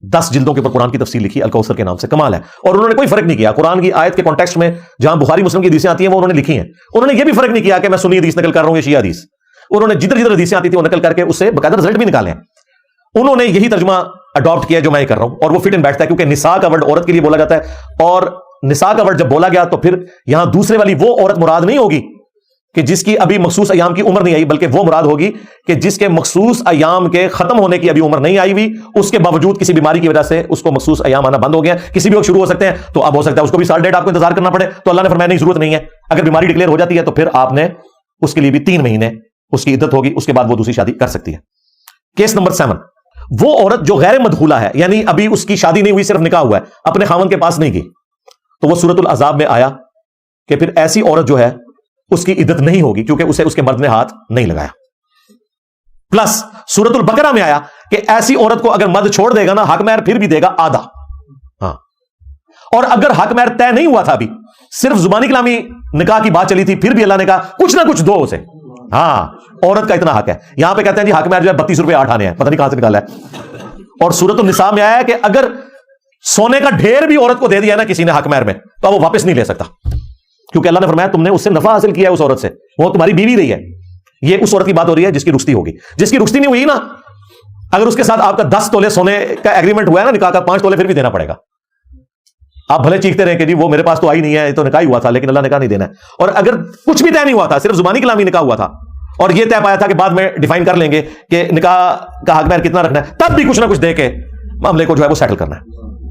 10 جلدوں کے اوپر قرآن کی تفسیر لکھی الکوثر کے نام سے, کمال ہے. اور انہوں نے کوئی فرق نہیں کیا قرآن کی آیت کے کانٹیکسٹ میں, جہاں بخاری مسلم کی حدیثیں آتی ہیں وہ انہوں نے لکھی ہیں. انہوں نے یہ بھی فرق نہیں کیا کہ میں سنی حدیث نقل کر رہا ہوں یا شیعہ حدیث. انہوں نے جدھر حدیثیں آتی تھی وہ نقل کر کے اس سے باقاعدہ رزلٹ بھی نکالے ہیں. انہوں نے یہی ترجمہ اڈاپٹ کیا جو میں کر رہا ہوں, اور وہ فٹ ان بیٹھتا ہے کیونکہ نساء کا ورڈ عورت کے لیے بولا جاتا ہے, اور نساء کا ورڈ جب بولا گیا تو پھر یہاں دوسرے والی وہ عورت مراد نہیں ہوگی کہ جس کی ابھی مخصوص ایام کی عمر نہیں آئی, بلکہ وہ مراد ہوگی کہ جس کے مخصوص ایام کے ختم ہونے کی ابھی عمر نہیں آئی ہوئی, اس کے باوجود کسی بیماری کی وجہ سے اس کو مخصوص ایام آنا بند ہو گیا. کسی بھی وقت شروع ہو سکتے ہیں, تو اب ہو سکتا ہے اس کو بھی سال ڈیٹ آپ کو انتظار کرنا پڑے. تو اللہ نے فرمایا نہیں, ضرورت نہیں ہے. اگر بیماری ڈکلیئر ہو جاتی ہے تو پھر آپ نے اس کے لیے بھی 3 مہینے اس کی عدت ہوگی, اس کے بعد وہ دوسری شادی کر سکتی ہے. کیس نمبر 7, وہ عورت جو غیر مدخولہ ہے, یعنی ابھی اس کی شادی نہیں ہوئی, صرف نکاح ہوا ہے, اپنے خاوند کے پاس نہیں گئی, تو وہ سورۃ الاحزاب میں آیا کہ پھر ایسی عورت جو ہے اس کی عدت نہیں ہوگی کیونکہ اسے اس کے مرد نے ہاتھ نہیں لگایا. پلس سورۃ البقرہ میں آیا کہ ایسی عورت کو اگر مرد چھوڑ دے گا نا, حق مہر پھر بھی دے گا آدھا. ہاں, اور اگر حق مہر طے نہیں ہوا تھا, ابھی صرف زبانی کلامی نکاح کی بات چلی تھی, پھر بھی اللہ نے کہا کچھ نہ کچھ دو اسے. ہاں, عورت کا اتنا حق ہے. یہاں پہ کہتے ہیں جی حق مہر جو ہے 32 روپے 8 آنے ہیں, پتہ نہیں کہاں سے نکالا ہے. اور سورۃ النساء میں آیا ہے کہ اگر سونے کا ڈھیر بھی عورت کو دے دیا نا کسی نے حق مہر میں, تو وہ واپس نہیں لے سکتا, کیونکہ اللہ نے فرمایا تم نے اس سے نفع حاصل کیا ہے اس عورت سے, وہ تمہاری بیوی رہی ہے. یہ اس عورت کی بات ہو رہی ہے جس کی رخصتی ہوگی. جس کی رخصتی نہیں ہوئی نا, اگر اس کے ساتھ آپ کا 10 تولے سونے کا ایگریمنٹ ہوا ہے نا نکاح کا, 5 تولے پھر بھی دینا پڑے گا. آپ بھلے چیختے رہے کہ جی وہ میرے پاس تو آئی نہیں ہے, یہ تو نکاح ہوا تھا, لیکن اللہ نے کہا نہیں دینا ہے. اور اگر کچھ بھی طے نہیں ہوا تھا, صرف زبانی کلامی نکاح ہوا تھا, اور یہ طے پایا تھا کہ بعد میں ڈیفائن کر لیں گے کہ نکاح کا حق مہر کتنا رکھنا ہے, تب بھی کچھ نہ کچھ دے کے معاملے کو جو ہے وہ سیٹل کرنا ہے.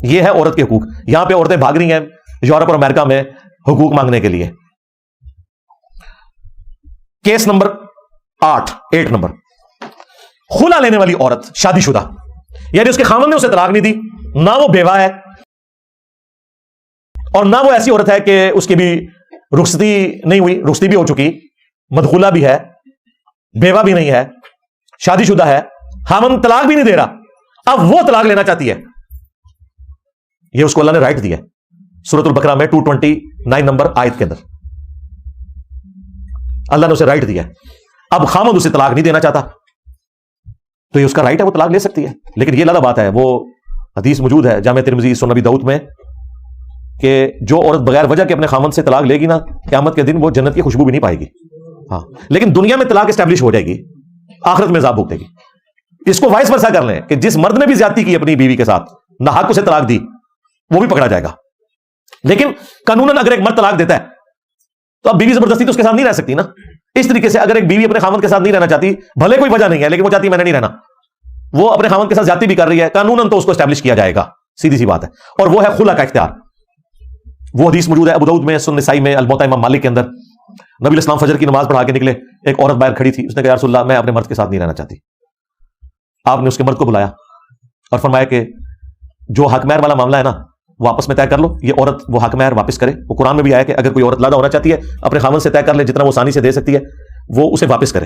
یہ ہے عورت کے حقوق. یہاں پہ عورتیں بھاگ رہی ہیں یورپ اور امریکہ میں حقوق مانگنے کے لیے. کیس نمبر 8 نمبر, خلا لینے والی عورت شادی شدہ, یعنی اس کے خاوند نے اسے طلاق نہیں دی, نہ وہ بیوہ ہے اور نہ وہ ایسی عورت ہے کہ اس کی بھی رخصتی نہیں ہوئی, رخصتی بھی ہو چکی, مدخولہ بھی ہے, بیوہ بھی نہیں ہے, شادی شدہ ہے, خاوند طلاق بھی نہیں دے رہا, اب وہ طلاق لینا چاہتی ہے. یہ اس کو اللہ نے رائٹ دیا سورۃ البقرہ میں 229 نمبر آیت کے اندر. اللہ نے اسے رائٹ دیا ہے. اب خامد اسے طلاق نہیں دینا چاہتا تو یہ اس کا رائٹ ہے, وہ طلاق لے سکتی ہے. لیکن یہ علیحدہ بات ہے, وہ حدیث موجود ہے جامع ترمذی سنن ابی داؤد میں کہ جو عورت بغیر وجہ کے اپنے خامد سے طلاق لے گی نا, قیامت کے دن وہ جنت کی خوشبو بھی نہیں پائے گی. ہاں, لیکن دنیا میں طلاق اسٹیبلش ہو جائے گی, آخرت میں عذاب بھگتے گی. اس کو وائس ورسا کر لیں کہ جس مرد نے بھی زیادتی کی اپنی بیوی کے ساتھ, ناحق اسے طلاق دی, وہ بھی پکڑا جائے گا. لیکن قانوناً اگر ایک مرد طلاق دیتا ہے تو اب بیوی زبردستی تو اس کے ساتھ نہیں رہ سکتی نا. اس طریقے سے اگر ایک بیوی اپنے خامد کے ساتھ نہیں رہنا چاہتی, بھلے کوئی وجہ نہیں ہے لیکن وہ چاہتی ہے میں نے نہیں رہنا, وہ اپنے خامد کے ساتھ زیادتی بھی کر رہی ہے, قانوناً تو اس کو اسٹیبلش کیا جائے گا, سیدھی سی بات ہے. اور وہ ہے خلا کا اختیار. وہ حدیث موجود ہے ابو داؤد میں, سنن نسائی میں, الموطا امام مالک کے اندر. نبی علیہ السلام فجر کی نماز پڑھا کے نکلے, ایک عورت باہر کھڑی تھی, اس نے کہا یا رسول اللہ میں اپنے مرد کے ساتھ نہیں رہنا چاہتی. آپ نے اس کے مرد کو بلایا اور فرمایا کہ جو حق مہر والا معاملہ ہے نا وہ آپس میں طے کر لو, یہ عورت وہ حق مہر واپس کرے. وہ قرآن میں بھی آیا کہ اگر کوئی عورت علیحدہ ہونا چاہتی ہے اپنے خاوند سے طے کر لے, جتنا وہ آسانی سے دے سکتی ہے وہ اسے واپس کرے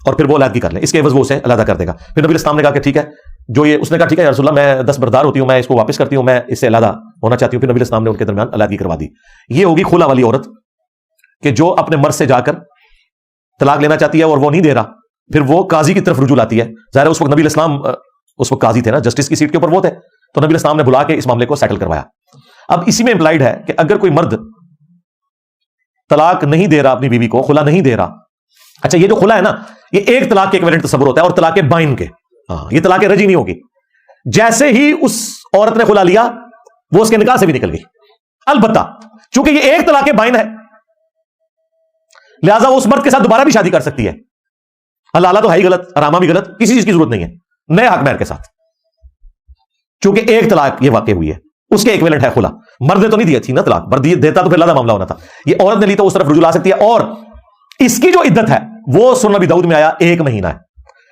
اور پھر وہ علیحدگی کر لے, اس کے عوض وہ اسے علیحدہ کر دے گا. پھر نبی علیہ السلام نے کہا کہ ٹھیک ہے, جو یہ اس نے کہا ٹھیک ہے یا رسول اللہ میں دستبردار ہوتی ہوں, میں اس کو واپس کرتی ہوں, میں اس سے علیحدہ ہونا چاہتی ہوں. پھر نبی علیہ السلام نے ان کے درمیان علیحدگی کروا دی. یہ ہوگی خلا والی عورت کہ جو اپنے مرد سے جا کر طلاق لینا چاہتی ہے اور وہ نہیں دے رہا, پھر وہ قاضی کی طرف رجوع لاتی ہے. ظاہر ہے اس وقت نبی علیہ السلام اس وقت قاضی تھے نا, جسٹس کی سیٹ کے اوپر وہ تھے, تو نبی علیہ السلام نے بلا کے اس معاملے کو سیٹل کروایا. اب اسی میں امپلائڈ ہے کہ اگر کوئی مرد طلاق نہیں دے رہا اپنی بیوی کو, خلا نہیں دے رہا, اچھا یہ جو خلا ہے نا یہ ایک طلاق کے ایکویولنٹ تصور ہوتا ہے, اور طلاق بائن کے, ہاں یہ طلاق رجی نہیں ہوگی. جیسے ہی اس عورت نے خلا لیا وہ اس کے نکاح سے بھی نکل گئی. البتہ چونکہ یہ ایک طلاق بائن ہے لہذا وہ اس مرد کے ساتھ دوبارہ بھی شادی کر سکتی ہے. حلالہ تو ہے ہی غلط, حرامہ بھی غلط, کسی چیز کی ضرورت نہیں ہے, نئے حق مہر کے ساتھ, چونکہ ایک طلاق یہ واقع ہوئی ہے, اس کے ایکویولنٹ ہے خلا. مرد نے تو نہیں دی تھی نا طلاق, مرد دیتا تو پھر علیحدہ معاملہ ہونا تھا. یہ عورت نے لی تو اس طرف رجوع لا سکتی ہے, اور اس کی جو عدت ہے وہ سنن ابی داؤد میں آیا 1 مہینہ ہے.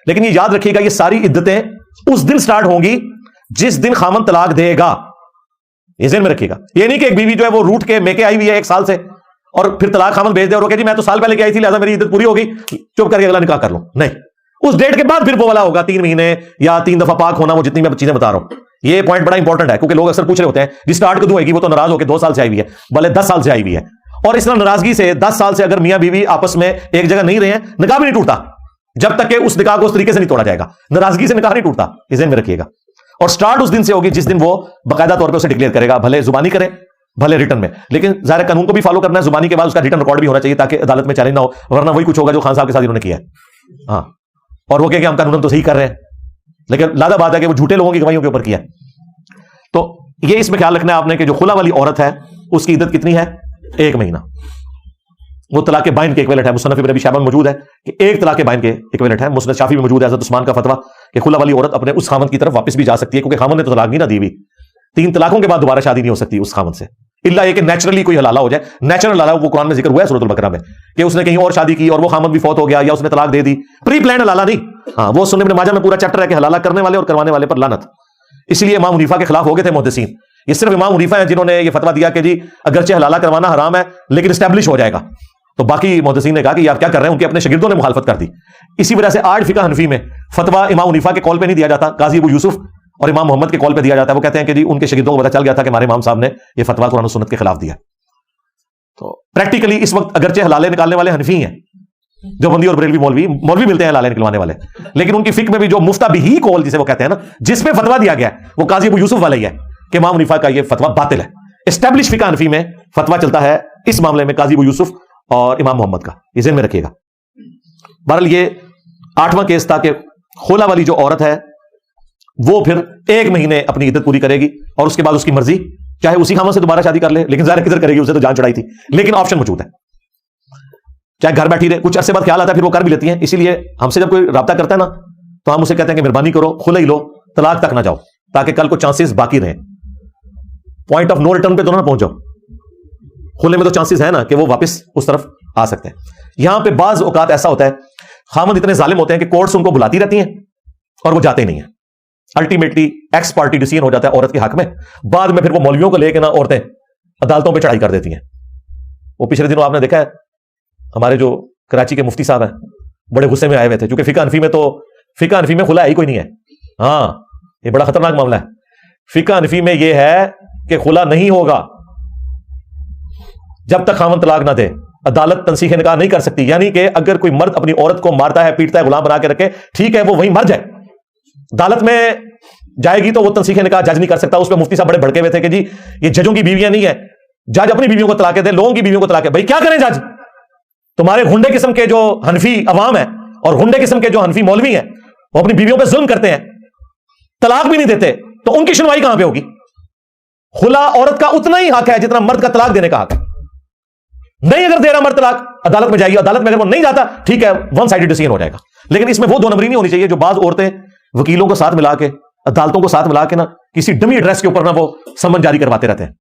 لیکن یہ یاد رکھیے گا یہ ساری عدتیں اس دن سٹارٹ ہوں گی جس دن خامن طلاق دے گا. یہ ذہن میں رکھیے گا. یہ نہیں کہ ایک بیوی جو ہے وہ روٹ کے میکے آئی ہوئی ہے 1 سال سے اور پھر طلاق خامن بھیج دے اور وہ کہ جی میں تو سال پہلے کی آئی تھی لہذا میری عدت پوری ہو گئی, چپ کر کے اگلا نکاح کر لوں. نہیں, اس ڈیٹ کے بعد پھر وہ والا ہوگا 3 مہینے یا 3 دفعہ پاک ہونا, وہ جتنی میں چیزیں بتا رہا ہوں. یہ پوائنٹ بڑا انپورٹنٹ ہے کیونکہ لوگ اکثر پوچھ رہے ہوتے ہیں جی سٹارٹ کدوں ہوئے گی, وہ تو ناراض ہو کے 2 سال سے آئی ہوئی ہے, بھلے 10 سال سے آئی ہوئی ہے, اور اس طرح ناراضگی سے 10 سال سے اگر میاں بیوی آپس میں ایک جگہ نہیں رہے ہیں, نکاح بھی نہیں ٹوٹتا جب تک کہ اس نکاح کو اس طریقے سے نہیں توڑا جائے گا. ناراضگی سے نکاح نہیں ٹوٹتا, یہ ذہن میں رکھیے گا. اور سٹارٹ اس دن سے ہوگی جس دن وہ باقاعدہ طور پہ اسے ڈکلیئر کرے گا, بھلے زبانی کرے بھلے ریٹن میں. لیکن ظاہر قانون کو بھی فالو کرنا ہے, زبانی کے بعد اس کا ریٹن ریکارڈ بھی ہونا چاہیے تاکہ عدالت میں چیلنج نہ ہو, ورنہ وہی کچھ ہوگا جو خان صاحب کے ساتھ انہوں نے کیا ہے. ہاں, اور وہ کہ ہم قانون تو صحیح کر رہے ہیں, لیکن لادہ بات ہے کہ وہ جھوٹے لوگوں کی گواہیوں کے اوپر کیا ہے. تو یہ اس میں خیال رکھنا ہے آپ نے کہ جو خلا والی عورت ہے اس کی عدت کتنی ہے, 1 مہینہ. وہ طلاق بائن کے ایکویولنٹ ہے. مصنف ابن ابی شیبہ میں موجود ہے کہ ایک طلاق بائن کے ایکویولنٹ ہے. مسند شافعی میں موجود ہے حضرت عثمان کا فتویٰ کہ خلا والی عورت اپنے اس خامند کی طرف واپس بھی جا سکتی ہے, کیونکہ خامند نے تو طلاق نہیں نہ دی ہوئی. 3 طلاقوں کے بعد دوبارہ شادی نہیں ہو سکتی اس خامند سے, الا یہ کہ نیچرلی کوئی حلالہ ہو جائے. نیچرل حلالہ وہ قرآن میں ذکر ہوا ہے سورۃ البقرہ میں کہ اس نے کہیں اور شادی کی اور وہ خامند بھی فوت ہو گیا یا اس نے طلاق دے دی, پری پلان حلالہ نہیں. ہاں, وہ سنن ابن ماجہ میں پورا چیپٹر ہے کہ حلالہ کرنے والے اور کروانے والے پر لعنت. اس لیے امام حنیفہ کے خلاف ہو گئے تھے محدثین. یہ صرف امام حنیفہ ہیں جنہوں نے یہ فتویٰ دیا کہ جی اگرچہ حلالہ کروانا حرام ہے لیکن اسٹیبلش ہو جائے گا. تو باقی محدثین نے کہا کہ یہ آپ کیا کر رہے ہیں, ان کے اپنے شاگردوں نے مخالفت کر دی. اسی وجہ سے آج فقہ حنفی میں فتویٰ امام حنیفہ کے قول پہ نہیں دیا جاتا, قاضی ابو یوسف اور امام محمد کے قول پہ دیا جاتا ہے. وہ کہتے ہیں کہ جی ان کے شاگردوں کو پتہ چل گیا تھا کہ ہمارے امام صاحب نے یہ فتویٰ قرآن و سنت کے خلاف دیا. تو پریکٹیکلی اس وقت اگرچہ حلالے نکالنے والے حنفی ہیں, جو بندی اور بریلوی مولوی ملتے ہیں حلالے نکلوانے والے, لیکن ان کی فقہ میں بھی جو مفتہ بھی قول جسے وہ کہتے ہیں نا, جس پہ فتویٰ دیا گیا ہے وہ قاضی ابو یوسف والا ہی ہے کہ امام حنیفہ کا یہ فتویٰ باطل ہے. اسٹیبلش فقہ حنفی میں فتویٰ چلتا ہے اس معاملے میں قاضی ابو یوسف اور امام محمد کا, یہ ذہن میں رکھیے گا. بہرحال یہ 8واں کیس تھا کہ خلا والی جو عورت ہے وہ پھر 1 مہینے اپنی عدت پوری کرے گی اور اس کے بعد اس کی مرضی, چاہے اسی خامن سے دوبارہ شادی کر لے, لیکن ظاہر کدھر کرے گی, اسے تو جان چڑھائی تھی, لیکن آپشن موجود ہے. چاہے گھر بیٹھی رہے, کچھ عرصے بعد خیال آتا ہے پھر وہ کر بھی لیتی ہیں. اسی لیے ہم سے جب کوئی رابطہ کرتا ہے نا تو ہم اسے کہتے ہیں کہ مہربانی کرو خلا ہی لو, طلاق تک نہ جاؤ, تاکہ کل کو چانسز باقی رہیں. پوائنٹ آف نو ریٹرن پہ تو نہ پہنچ جاؤ. خلے میں تو چانسز ہے نا کہ وہ واپس اس طرف آ سکتے ہیں. یہاں پہ بعض اوقات ایسا ہوتا ہے خامد اتنے ظالم ہوتے ہیں کہ کورٹس ان کو بلاتی رہتی ہیں اور وہ جاتے نہیں ہیں. الٹیمیٹلی ایکس پارٹی ڈیسیژن ہو جاتا ہے عورت کے حق میں. بعد میں پھر وہ مولویوں کو لے کے نا عورتیں عدالتوں پہ چڑھائی کر دیتی ہیں. وہ پچھلے دنوں آپ نے دیکھا ہے ہمارے جو کراچی کے مفتی صاحب ہیں بڑے غصے میں آئے ہوئے تھے, کیونکہ فقہ حنفی میں خلا ہی کوئی نہیں ہے. ہاں, یہ بڑا خطرناک معاملہ ہے. فقہ حنفی میں یہ ہے کہ خلا نہیں ہوگا جب تک خاوند طلاق نہ دے. عدالت تنسیخ نکاح نہیں کر سکتی، یعنی کہ اگر کوئی مرد اپنی عورت کو مارتا ہے، پیٹتا ہے، غلام بنا کے رکھے، ٹھیک ہے وہ وہیں مر جائے، عدالت میں جائے گی تو وہ تنسیخ نکاح جج نہیں کر سکتا. اس پہ مفتی صاحب بڑے بھڑکے ہوئے تھے کہ جی یہ ججوں کی بیویاں نہیں ہیں، جج اپنی بیویوں کو طلاق دے، لوگوں کی بیویوں کو طلاق دے. بھائی کیا کریں جج؟ تمہارے گنڈے قسم کے جو حنفی عوام ہیں اور گنڈے قسم کے جو حنفی مولوی ہیں وہ اپنی بیویوں پہ ظلم کرتے ہیں، طلاق بھی نہیں دیتے، تو ان کی سنوائی کہاں پہ ہوگی؟ خلا عورت کا اتنا ہی حق ہے جتنا مرد کا طلاق دینے کا حق ہے. نہیں اگر دے رہا مرد طلاق، عدالت میں جائے گی، عدالت میں اگر وہ نہیں جاتا ٹھیک ہے ون سائیڈڈ ڈیسیژن ہو جائے گا. لیکن اس میں وہ دو نمبری نہیں ہونی چاہیے جو بعض عورتیں وکیلوں کو ساتھ ملا کے، عدالتوں کو ساتھ ملا کے نا کسی ڈمی ایڈریس کے اوپر نا وہ سمن جاری کرواتے رہتے ہیں.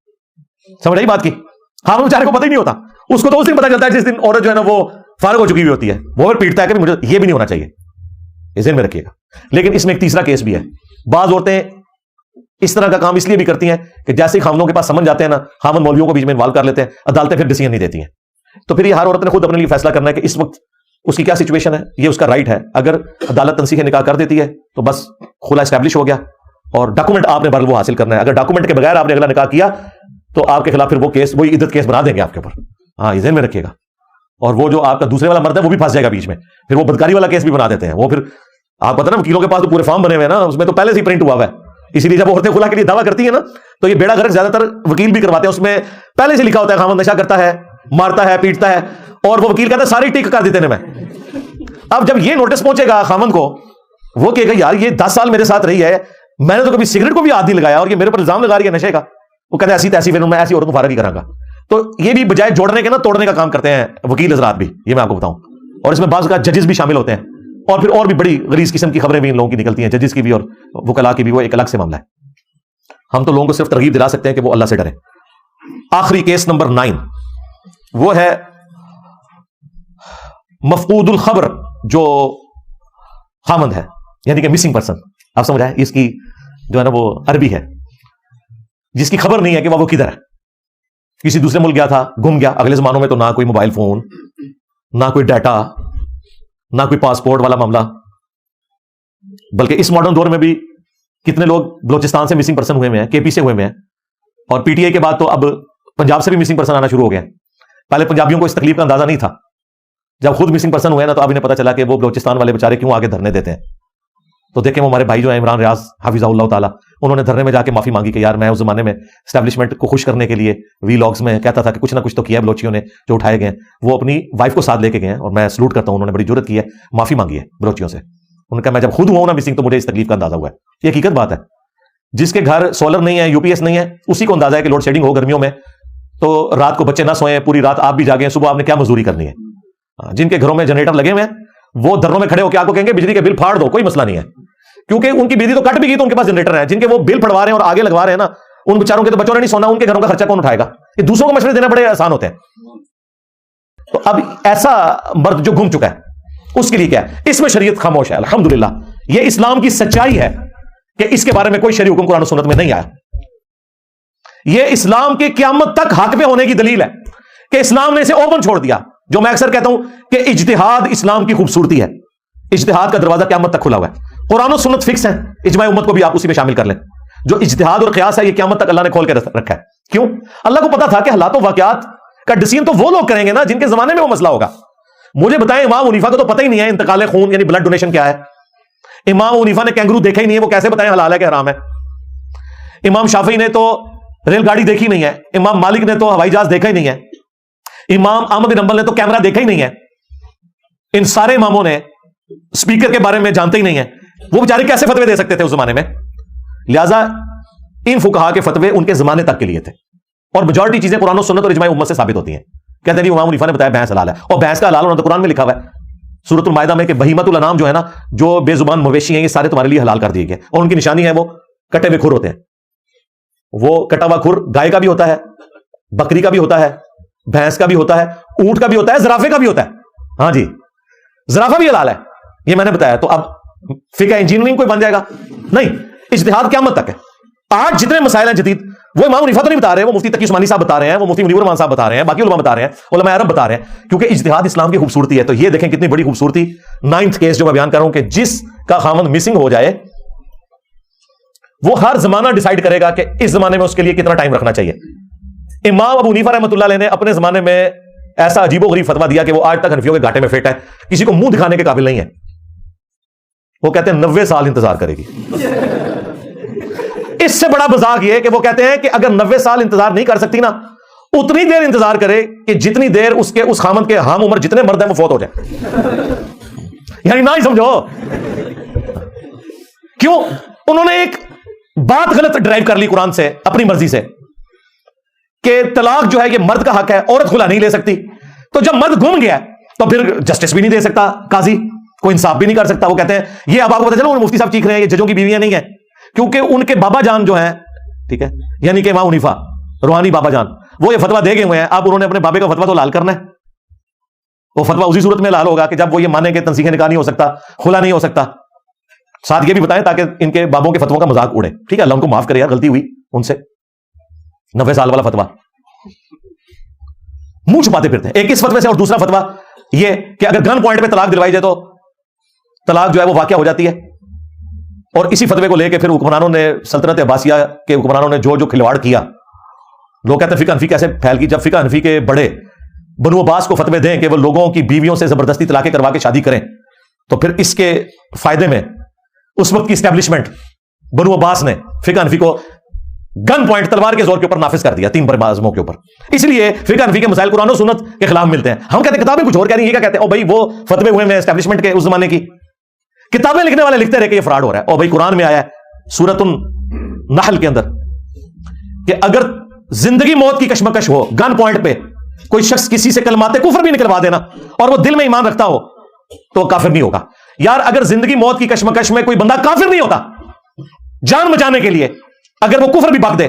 سمجھ آئی بات کی؟ ہاں وہ بیچارے کو پتہ ہی نہیں ہوتا، اس کو تو اس دن پتہ چلتا ہے جس دن عورت جو ہے نا وہ فارغ ہو چکی ہوئی ہوتی ہے، وہ پیٹتا ہے کہ مجھے یہ بھی نہیں ہونا چاہیے، اس ذہن میں رکھیے گا. لیکن اس میں ایک تیسرا کیس بھی ہے. بعض عورتیں اس طرح کا کام اس لیے بھی کرتی ہیں کہ جیسے ہی خاوندوں کے پاس سمجھ جاتے ہیں نا، خاوند مولویوں کو بیچ میں انوالو کر لیتے ہیں، عدالتیں پھر ڈیسیژن نہیں دیتی ہیں. تو پھر یہ ہر عورت نے خود اپنے لیے فیصلہ کرنا ہے کہ اس وقت اس کی کیا سچویشن ہے، یہ اس کا رائٹ ہے. اگر عدالت تنسیخ نکاح کر دیتی ہے تو بس خلا اسٹیبلش ہو گیا، اور ڈاکومنٹ آپ نے بھر وہ حاصل کرنا ہے. اگر ڈاکومنٹ کے بغیر آپ نے اگلا نکاح کیا تو آپ کے خلاف پھر وہ کیس، وہی عدت کیس بنا دیں گے آپ کے اوپر. ہاں یہ ذہن میں رکھیے گا. اور وہ جو آپ کا دوسرے والا مرد ہے وہ بھی پھنس جائے گا بیچ میں، پھر وہ بدکاری والا کیس بھی بنا دیتے ہیں. وہ پھر آپ پتہ نا وکیلوں کے پاس تو پورے فارم بنے ہوئے ہیں نا، اس میں تو پہلے سے ہی پرنٹ ہوا ہے. اسی لیے جب عورتیں خلا کے لیے دعویٰ کرتی ہیں نا تو یہ بیڑا غرق زیادہ تر وکیل بھی کرواتے ہیں، اس میں پہلے سے لکھا ہوتا ہے خاوند نشہ کرتا ہے، مارتا ہے، پیٹتا ہے، اور وہ وکیل کہتا ہے ساری ٹک کر دیتے ہیں میں. اب جب یہ نوٹس پہنچے گا خاوند کو، وہ کہے گا یار یہ 10 سال میرے ساتھ رہی ہے، میں نے تو کبھی سگریٹ کو بھی ہاتھ نہیں لگایا اور یہ میرے پر الزام لگا رہی ہے نشے کا. وہ کہتے ہیں ایسی تیسی پھر میں ایسی عورت کو فارغ ہی کراں گا. تو یہ بھی بجائے جوڑنے کے نا توڑنے کا کام کرتے ہیں وکیل حضرات بھی، یہ میں آپ کو بتاؤں. اور اس میں بعض کا ججز بھی شامل ہوتے ہیں، اور پھر اور بھی بڑی غلیظ قسم کی خبریں بھی ان لوگوں کی نکلتی ہیں، ججز کی بھی اور وکلاء کی بھی. وہ ایک الگ سے معاملہ ہے. ہم تو لوگوں کو صرف ترغیب دلا سکتے ہیں کہ وہ اللہ سے ڈریں. آخری کیس نمبر 9 وہ ہے مفقود الخبر، جو خامند ہے یعنی کہ مسنگ پرسن. آپ سمجھ آئے؟ اس کی جو ہے نا وہ عربی ہے، جس کی خبر نہیں ہے کہ وہ کدھر ہے. کسی دوسرے ملک گیا تھا، گم گیا. اگلے زمانوں میں تو نہ کوئی موبائل فون، نہ کوئی ڈیٹا، نہ کوئی پاسپورٹ والا معاملہ، بلکہ اس ماڈرن دور میں بھی کتنے لوگ بلوچستان سے مسنگ پرسن ہوئے ہیں، کے پی سے ہوئے ہیں، اور پی ٹی آئی کے بعد تو اب پنجاب سے بھی مسنگ پرسن آنا شروع ہو گئے ہیں. پہلے پنجابیوں کو اس تکلیف کا اندازہ نہیں تھا، جب خود مسنگ پرسن ہوئے نا تو اب انہیں پتا چلا کہ وہ بلوچستان والے بیچارے کیوں آگے دھرنے دیتے ہیں. تو دیکھیں وہ ہمارے بھائی جو ہیں عمران ریاض حافظہ اللہ تعالیٰ، انہوں نے دھرنے میں جا کے معافی مانگی کہ یار میں اس زمانے میں اسٹیبلشمنٹ کو خوش کرنے کے لیے وی لاگز میں کہتا تھا کہ کچھ نہ کچھ تو کیا ہے بلوچیوں نے جو اٹھائے گئے ہیں. وہ اپنی وائف کو ساتھ لے کے گئے ہیں اور میں سلوٹ کرتا ہوں، انہوں نے بڑی جرت کی ہے، معافی مانگی ہے بلوچیوں سے. انہوں نے کہا میں جب خود ہوا ہوں نا مسنگ تو مجھے اس تکلیف کا اندازہ ہوا ہے. یہ حقیقت بات ہے. جس کے گھر سولر نہیں ہے، یو پی ایس نہیں ہے، اسی کو اندازہ ہے کہ لوڈ شیڈنگ ہو گرمیوں میں تو رات کو بچے نہ سوئیں، پوری رات آپ بھی جاگیں، صبح آپ نے کیا مزدوری کرنی ہے. جن کے گھروں میں جنریٹر لگے ہوئے ہیں وہ دھرنوں میں کھڑے ہو کے آپ کو کہیں گے بجلی کے بل پھاڑ دو، کوئی مسئلہ نہیں ہے، کیونکہ ان کی بجلی تو کٹ بھی گئی تو ان کے پاس جنریٹر ہے. جن کے وہ بل پھڑوا رہے ہیں اور آگے لگوا رہے ہیں نا، ان بیچاروں کے تو بچوں نے نہیں سونا، ان کے گھروں کا خرچہ کون اٹھائے گا؟ یہ دوسروں کو مشورے دینا بڑے آسان ہوتے ہیں. تو اب ایسا مرد جو گم چکا ہے اس کے لیے کیا ہے؟ اس میں شریعت خاموش ہے. الحمدللہ یہ اسلام کی سچائی ہے کہ اس کے بارے میں کوئی شرعی حکم قرآن و سنت میں نہیں آیا. یہ اسلام کے قیامت تک حق پہ ہونے کی دلیل ہے کہ اسلام نے اسے اوپن چھوڑ دیا. جو میں اکثر کہتا ہوں کہ اجتہاد اسلام کی خوبصورتی ہے. اجتہاد کا دروازہ قیامت تک کھلا ہوا ہے. قرآن و سنت فکس ہے، اجماع امت کو بھی آپ اسی میں شامل کر لیں. جو اجتہاد اور قیاس ہے یہ قیامت تک اللہ نے کھول کے رکھا ہے. کیوں؟ اللہ کو پتا تھا کہ حالات و واقعات کا ڈیسیژن تو وہ لوگ کریں گے نا جن کے زمانے میں وہ مسئلہ ہوگا. مجھے بتائیں امام حنیفہ کو تو پتہ ہی نہیں ہے انتقال خون یعنی بلڈ ڈونیشن کیا ہے. امام حنیفہ نے کینگرو دیکھا ہی نہیں ہے، وہ کیسے بتائیں حلال ہے کہ حرام ہے. امام شافعی نے تو ریل گاڑی دیکھی نہیں ہے. امام مالک نے تو ہوائی جہاز دیکھا ہی نہیں ہے. امام احمد بن حنبل نے تو کیمرہ دیکھا ہی نہیں ہے. ان سارے اماموں نے اسپیکر کے بارے میں جانتے ہی نہیں ہیں. وہ بیچارے کیسے فتوے دے سکتے تھے اس زمانے میں؟ لہٰذا ان فقہا کے فتوے ان کے زمانے تک کے لیے تھے، اور میجورٹی چیزیں قرآن و سنت اور اجماع امت سے ثابت ہوتی ہیں. کہتے ہیں امام حنیفہ نے بتایا بھینس حلال ہے، اور بھینس کا حلال ہونا تو قرآن میں لکھا ہوا ہے سورۃ المائدہ میں کہ بہیمۃ الانام جو ہے نا، جو بے زبان مویشی ہیں، یہ سارے تمہارے لیے حلال کر دیے گئے. اور ان کی نشانی ہے وہ کٹے ہوئے کھر ہوتے ہیں. وہ کٹا ہوا کھر گائے کا بھی ہوتا ہے، بکری کا بھی ہوتا ہے، بھینس کا بھی ہوتا ہے، اونٹ کا بھی ہوتا ہے، زرافے کا بھی ہوتا ہے. ہاں جی، زرافہ بھی حلال ہے، یہ میں نے بتایا. تو اب فقہ انجینئرنگ کوئی بن جائے گا؟ نہیں. اجتہاد قیامت تک ہے. آج جتنے مسائل ہیں جدید، وہ امام حنیفہ تو نہیں بتا رہے، وہ مفتی تقی عثمانی صاحب بتا رہے ہیں، وہ مفتی منیر الرحمان صاحب بتا رہے ہیں، باقی علماء بتا رہے ہیں، علماء عرب بتا رہے ہیں، کیونکہ اجتہاد اسلام کی خوبصورتی ہے. تو یہ دیکھیں کتنی بڑی خوبصورتی. 9th کیس جو میں بیان کر رہا ہوں کہ جس کا خامند مسنگ ہو جائے وہ ہر زمانہ ڈیسائیڈ کرے گا کہ اس زمانے میں اس کے لیے کتنا ٹائم رکھنا چاہیے. امام ابو حنیفہ رحمۃ اللہ علیہ نے اپنے زمانے میں ایسا عجیب و غریب فتوا دیا کہ وہ آج تک حنفیوں کے گھاٹے میں فٹ ہے, کسی کو منہ دکھانے کے قابل نہیں ہے. وہ کہتے ہیں 90 سال انتظار کرے گی. اس سے بڑا مذاق یہ کہ وہ کہتے ہیں کہ اگر 90 سال انتظار نہیں کر سکتی نا, اتنی دیر انتظار کرے کہ جتنی دیر اس خامند کے ہم عمر جتنے مرد ہیں وہ فوت ہو جائے. یعنی نہ ہی سمجھو کیوں. انہوں نے ایک بات غلط ڈرائیو کر لی قرآن سے اپنی مرضی سے کہ طلاق جو ہے یہ مرد کا حق ہے, عورت خلا نہیں لے سکتی. تو جب مرد گم گیا تو پھر جسٹس بھی نہیں دے سکتا, قاضی کوئی انصاف بھی نہیں کر سکتا. وہ کہتے ہیں یہ اب آپ کو پتہ چلا مفتی صاحب چیخ رہے ہیں یہ ججوں کی بیویاں نہیں ہیں, کیونکہ ان کے بابا جان جو ہیں, ٹھیک ہے, یعنی کہ امام حنیفہ روحانی بابا جان, وہ یہ فتوا دے گئے ہوئے ہیں. اب انہوں نے اپنے بابے کا فتوا تو لال کرنا ہے. وہ فتوا اسی صورت میں لال ہوگا کہ جب وہ یہ مانے کہ تنسیخ نکاح نہیں ہو سکتا, خلا نہیں ہو سکتا. ساتھ یہ بھی بتائیں تاکہ ان کے بابوں کے فتووں کا مذاق اڑے. ٹھیک ہے, اللہ ان کو معاف کرے یار, غلطی ہوئی ان سے. 90 سال والا فتوا منہ چھپاتے پھرتے ہیں ایک اس فتوے سے. اور دوسرا فتوا یہ کہ اگر گن پوائنٹ پہ طلاق دلوائی جائے تو طلاق جو ہے وہ واقع ہو جاتی ہے. اور اسی فتوے کو لے کے پھر حکمرانوں نے, سلطنت عباسیہ کے حکمرانوں نے جو کھلواڑ کیا. لوگ کہتے ہیں فقہ حنفی کیسے پھیل گئی, جب فقہ حنفی کے بڑے بنو عباس کو فتوے دیں کہ وہ لوگوں کی بیویوں سے زبردستی طلاقیں کروا کے شادی کریں, تو پھر اس کے فائدے میں اس وقت کی اسٹیبلشمنٹ بنو عباس نے فقہ حنفی کو گن پوائنٹ تلوار کے زور کے اوپر نافذ کر دیا 3 برمازموں کے اوپر. اس لیے فقہ حنفی کے مسائل قرآن و سنت کے خلاف ملتے ہیں. ہم کہتے ہیں کتابیں کچھ اور کہہ رہی ہیں, یہ کیا کہتے ہیں؟ او بھائی وہ فتوے ہوئے میں اسٹیبلشمنٹ کے اس زمانے کی کتابیں لکھنے والے لکھتے رہے کہ یہ فراڈ ہو رہا ہے. او بھائی قرآن میں آیا ہے سورۃ النحل کے اندر کہ اگر زندگی موت کی کشمکش ہو, گن پوائنٹ پہ کوئی شخص کسی سے کلمات کفر بھی نکلوا دینا اور وہ دل میں ایمان رکھتا ہو تو وہ کافر نہیں ہوگا. یار اگر زندگی موت کی کشمکش میں کوئی بندہ کافر نہیں ہوتا, جان بچانے کے لیے اگر وہ کفر بھی بک دے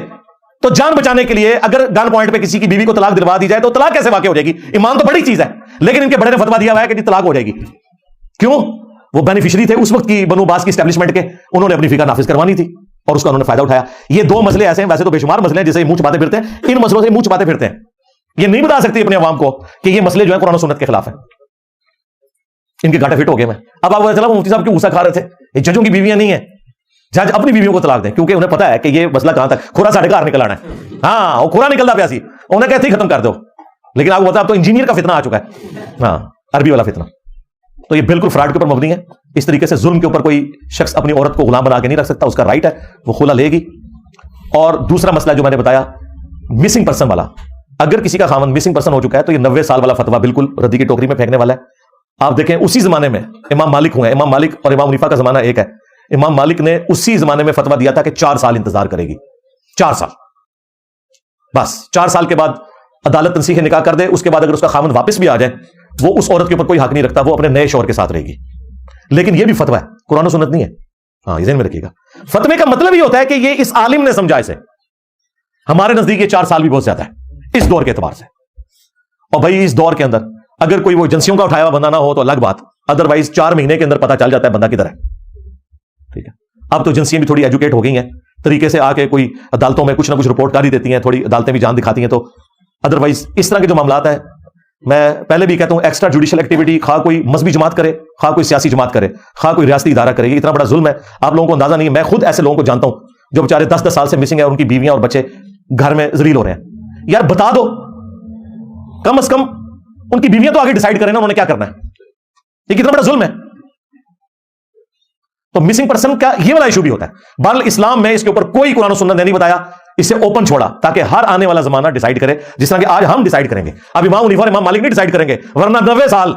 تو جان بچانے کے لیے اگر گن پوائنٹ پہ کسی کی بیوی کو طلاق دلوا دی جائے تو طلاق کیسے واقع ہو جائے گی؟ ایمان تو بڑی چیز ہے, لیکن ان کے بڑے نے فتوا دیا ہوا ہے کہ طلاق ہو جائے گی. کیوں؟ وہ بینیفیشری تھے اس وقت کی بنو عباس کی اسٹیبلشمنٹ کے, انہوں نے اپنی فقہ نافذ کروانی تھی اور اس کا انہوں نے فائدہ اٹھایا. یہ 2 مسئلے ایسے ہیں, ویسے تو بے شمار مسئلے ہیں جسے منہ چھپاتے پھرتے ہیں, ان مسئلوں سے منہ چھپاتے پھرتے ہیں. یہ نہیں بتا سکتی اپنے عوام کو کہ یہ مسئلے جو ہیں قرآن و سنت کے خلاف ہیں. ان کے گھاٹے فٹ ہو گئے میں. اب آپ کو پتہ چلا وہ مفتی صاحب کیوں غصہ کھا رہے تھے, یہ ججوں کی بیویاں نہیں ہیں, جج اپنی بیویوں کو طلاق دیں, کیونکہ انہیں پتا ہے کہ یہ مسئلہ کہاں تک کھورا ساڑھے گھر نکل آنا ہے. ہاں وہ کھورا نکلتا پیا سی, انہیں کہتے ہی ختم کر دو. لیکن آپ کو پتا اب تو انجینئر کا فتنہ آ چکا ہے, ہاں عربی والا فتنہ. تو یہ بالکل فراڈ کے اوپر مبنی ہے. اس طریقے سے ظلم کے اوپر کوئی شخص اپنی عورت کو غلام بنا کے نہیں رکھ سکتا, اس کا رائٹ ہے, وہ خلا لے گی. اور دوسرا مسئلہ جو میں نے بتایا مسنگ پرسن والا, اگر کسی کا خاوند مسنگ پرسن ہو چکا ہے تو یہ 90 سال والا فتوا بالکل ردی کی ٹوکری میں پھینکنے والا ہے. آپ دیکھیں اسی زمانے میں امام مالک ہوئے, امام مالک اور امام حنیفہ کا زمانہ ایک ہے. امام مالک نے اسی زمانے میں فتوا دیا تھا کہ 4 سال انتظار کرے گی, 4 سال بس. 4 سال کے بعد عدالت تنسیخ نکاح کر دے, اس کے بعد اگر اس کا خاوند واپس بھی آ جائے وہ اس عورت کے اوپر کوئی حق نہیں رکھتا, وہ اپنے نئے شوہر کے ساتھ رہے گی. لیکن یہ بھی فتوا ہے, قرآن و سنت نہیں ہے. ہاں یہ ذہن میں رکھیے گا. فتوے کا مطلب یہ ہوتا ہے کہ یہ اس عالم نے سمجھا اسے. ہمارے نزدیک یہ 4 سال بھی بہت زیادہ ہے اس دور کے اعتبار سے. اور بھائی اس دور کے اندر اگر کوئی وہ ایجنسیوں کا اٹھایا ہوا بندہ نہ ہو تو الگ بات, ادروائز 4 مہینے کے اندر پتا چل جاتا ہے بندہ کدھر ہے. ٹھیک ہے, اب تو ایجنسیاں بھی تھوڑی ایجوکیٹ ہو گئی ہیں, طریقے سے آ کے کوئی عدالتوں میں کچھ نہ کچھ رپورٹ کر ہی دیتی ہیں, تھوڑی عدالتیں بھی جان دکھاتی ہیں. تو ادروائز اس طرح کے جو معاملات ہیں, میں پہلے بھی کہتا ہوں ایکسٹرا جوڈیشل ایکٹیویٹی, خواہ کوئی مذہبی جماعت کرے, خواہ کوئی سیاسی جماعت کرے, خواہ کوئی ریاستی ادارہ کرے, یہ اتنا بڑا ظلم ہے آپ لوگوں کو اندازہ نہیں ہے. میں خود ایسے لوگوں کو جانتا ہوں جو بیچارے 10 سال سے مسنگ ہیں اور ان کی بیویاں اور بچے گھر میں ذلیل ہو رہے ہیں. یار بتا دو, کم از کم ان کی بیویاں تو آگے ڈیسائیڈ کریں نا انہوں نے کیا کرنا ہے. یہ کتنا بڑا ظلم ہے. تو مسنگ پرسن کا یہ والا ایشو بھی ہوتا ہے. بہرحال اسلام میں اس کے اوپر کوئی قرآن و سنت نے نہیں بتایا, اسے اوپن چھوڑا تاکہ ہر آنے والا زمانہ ڈیسائیڈ کرے, جس طرح کہ آج ہم ڈیسائیڈ کریں گے. اب امام حنیفہ اور امام مالک نہیں ڈیسائیڈ کریں گے, ورنہ 90 سال,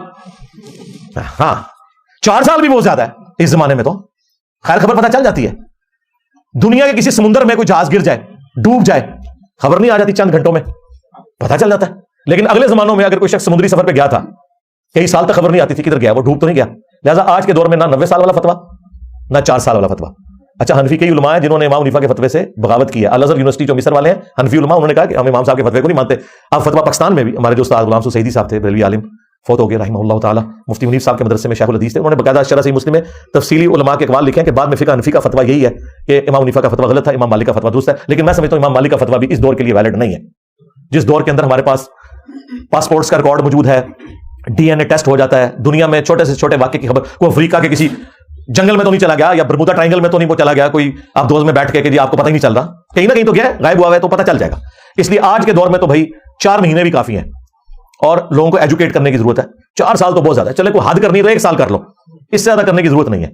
ہاں 4 سال بھی بہت زیادہ ہے اس زمانے میں. تو خیر خبر پتہ چل جاتی ہے. دنیا کے کسی سمندر میں کوئی جہاز گر جائے, ڈوب جائے, خبر نہیں آ جاتی, چند گھنٹوں میں پتہ چل جاتا ہے. لیکن اگلے زمانوں میں اگر کوئی شخص سمندری سفر پہ گیا تھا, کئی سال تک خبر نہیں آتی تھی کدھر گیا, وہ ڈوب تو نہیں گیا. لہٰذا آج کے دور میں نہ 90 سال والا فتوا نہ 4 سال والا فتوا. اچھا, حنفی کئی علماء ہیں جنہوں نے امام حنیفہ کے فتوے سے بغاوت کی ہے. الازہر یونیورسٹی جو مصر والے ہیں حنفی علماء, انہوں نے کہا کہ ہم امام صاحب کے فتوے کو نہیں مانتے. اب فتوا پاکستان میں بھی ہمارے جو استاد غلام سعیدی صاحب تھے, بریلوی عالم, فوت ہو گئے رحمہ اللہ تعالی, مفتی منیف صاحب کے مدرسے میں شیخ الحدیث تھے. انہوں نے باقاعدہ شرح صحیح مسلم میں تفصیلی علماء کے اقوال لکھے ہیں کہ بعد میں فقہ حنفی کا فتوا یہی ہے کہ امام حنیفہ کا فتوا غلط تھا, امام مالک کا فتوا درست ہے. لیکن میں سمجھتا ہوں امام مالک کا فتوا بھی اس دور کے لیے ویلڈ نہیں ہے, جس دور کے اندر ہمارے پاس پاسپورٹس کا ریکارڈ موجود ہے, ڈی این اے ٹیسٹ ہو جاتا ہے, دنیا میں چھوٹے سے چھوٹے واقعے کی خبر, کوئی افریقہ کے کسی جنگل میں تو نہیں چلا گیا, یا برمودا ٹرائنگل میں تو نہیں وہ چلا گیا کوئی آپ دوست میں بیٹھ کے کہ جی آپ کو پتہ ہی نہیں چل رہا, کہیں نہ کہیں تو گیا غائب ہوا ہے, تو پتہ چل جائے گا. اس لیے آج کے دور میں تو بھائی 4 مہینے بھی کافی ہیں. اور لوگوں کو ایجوکیٹ کرنے کی ضرورت ہے. 4 سال تو بہت زیادہ ہے. چلے کوئی حد کرنی ہے تو 1 سال کر لو, اس سے زیادہ کرنے کی ضرورت نہیں ہے.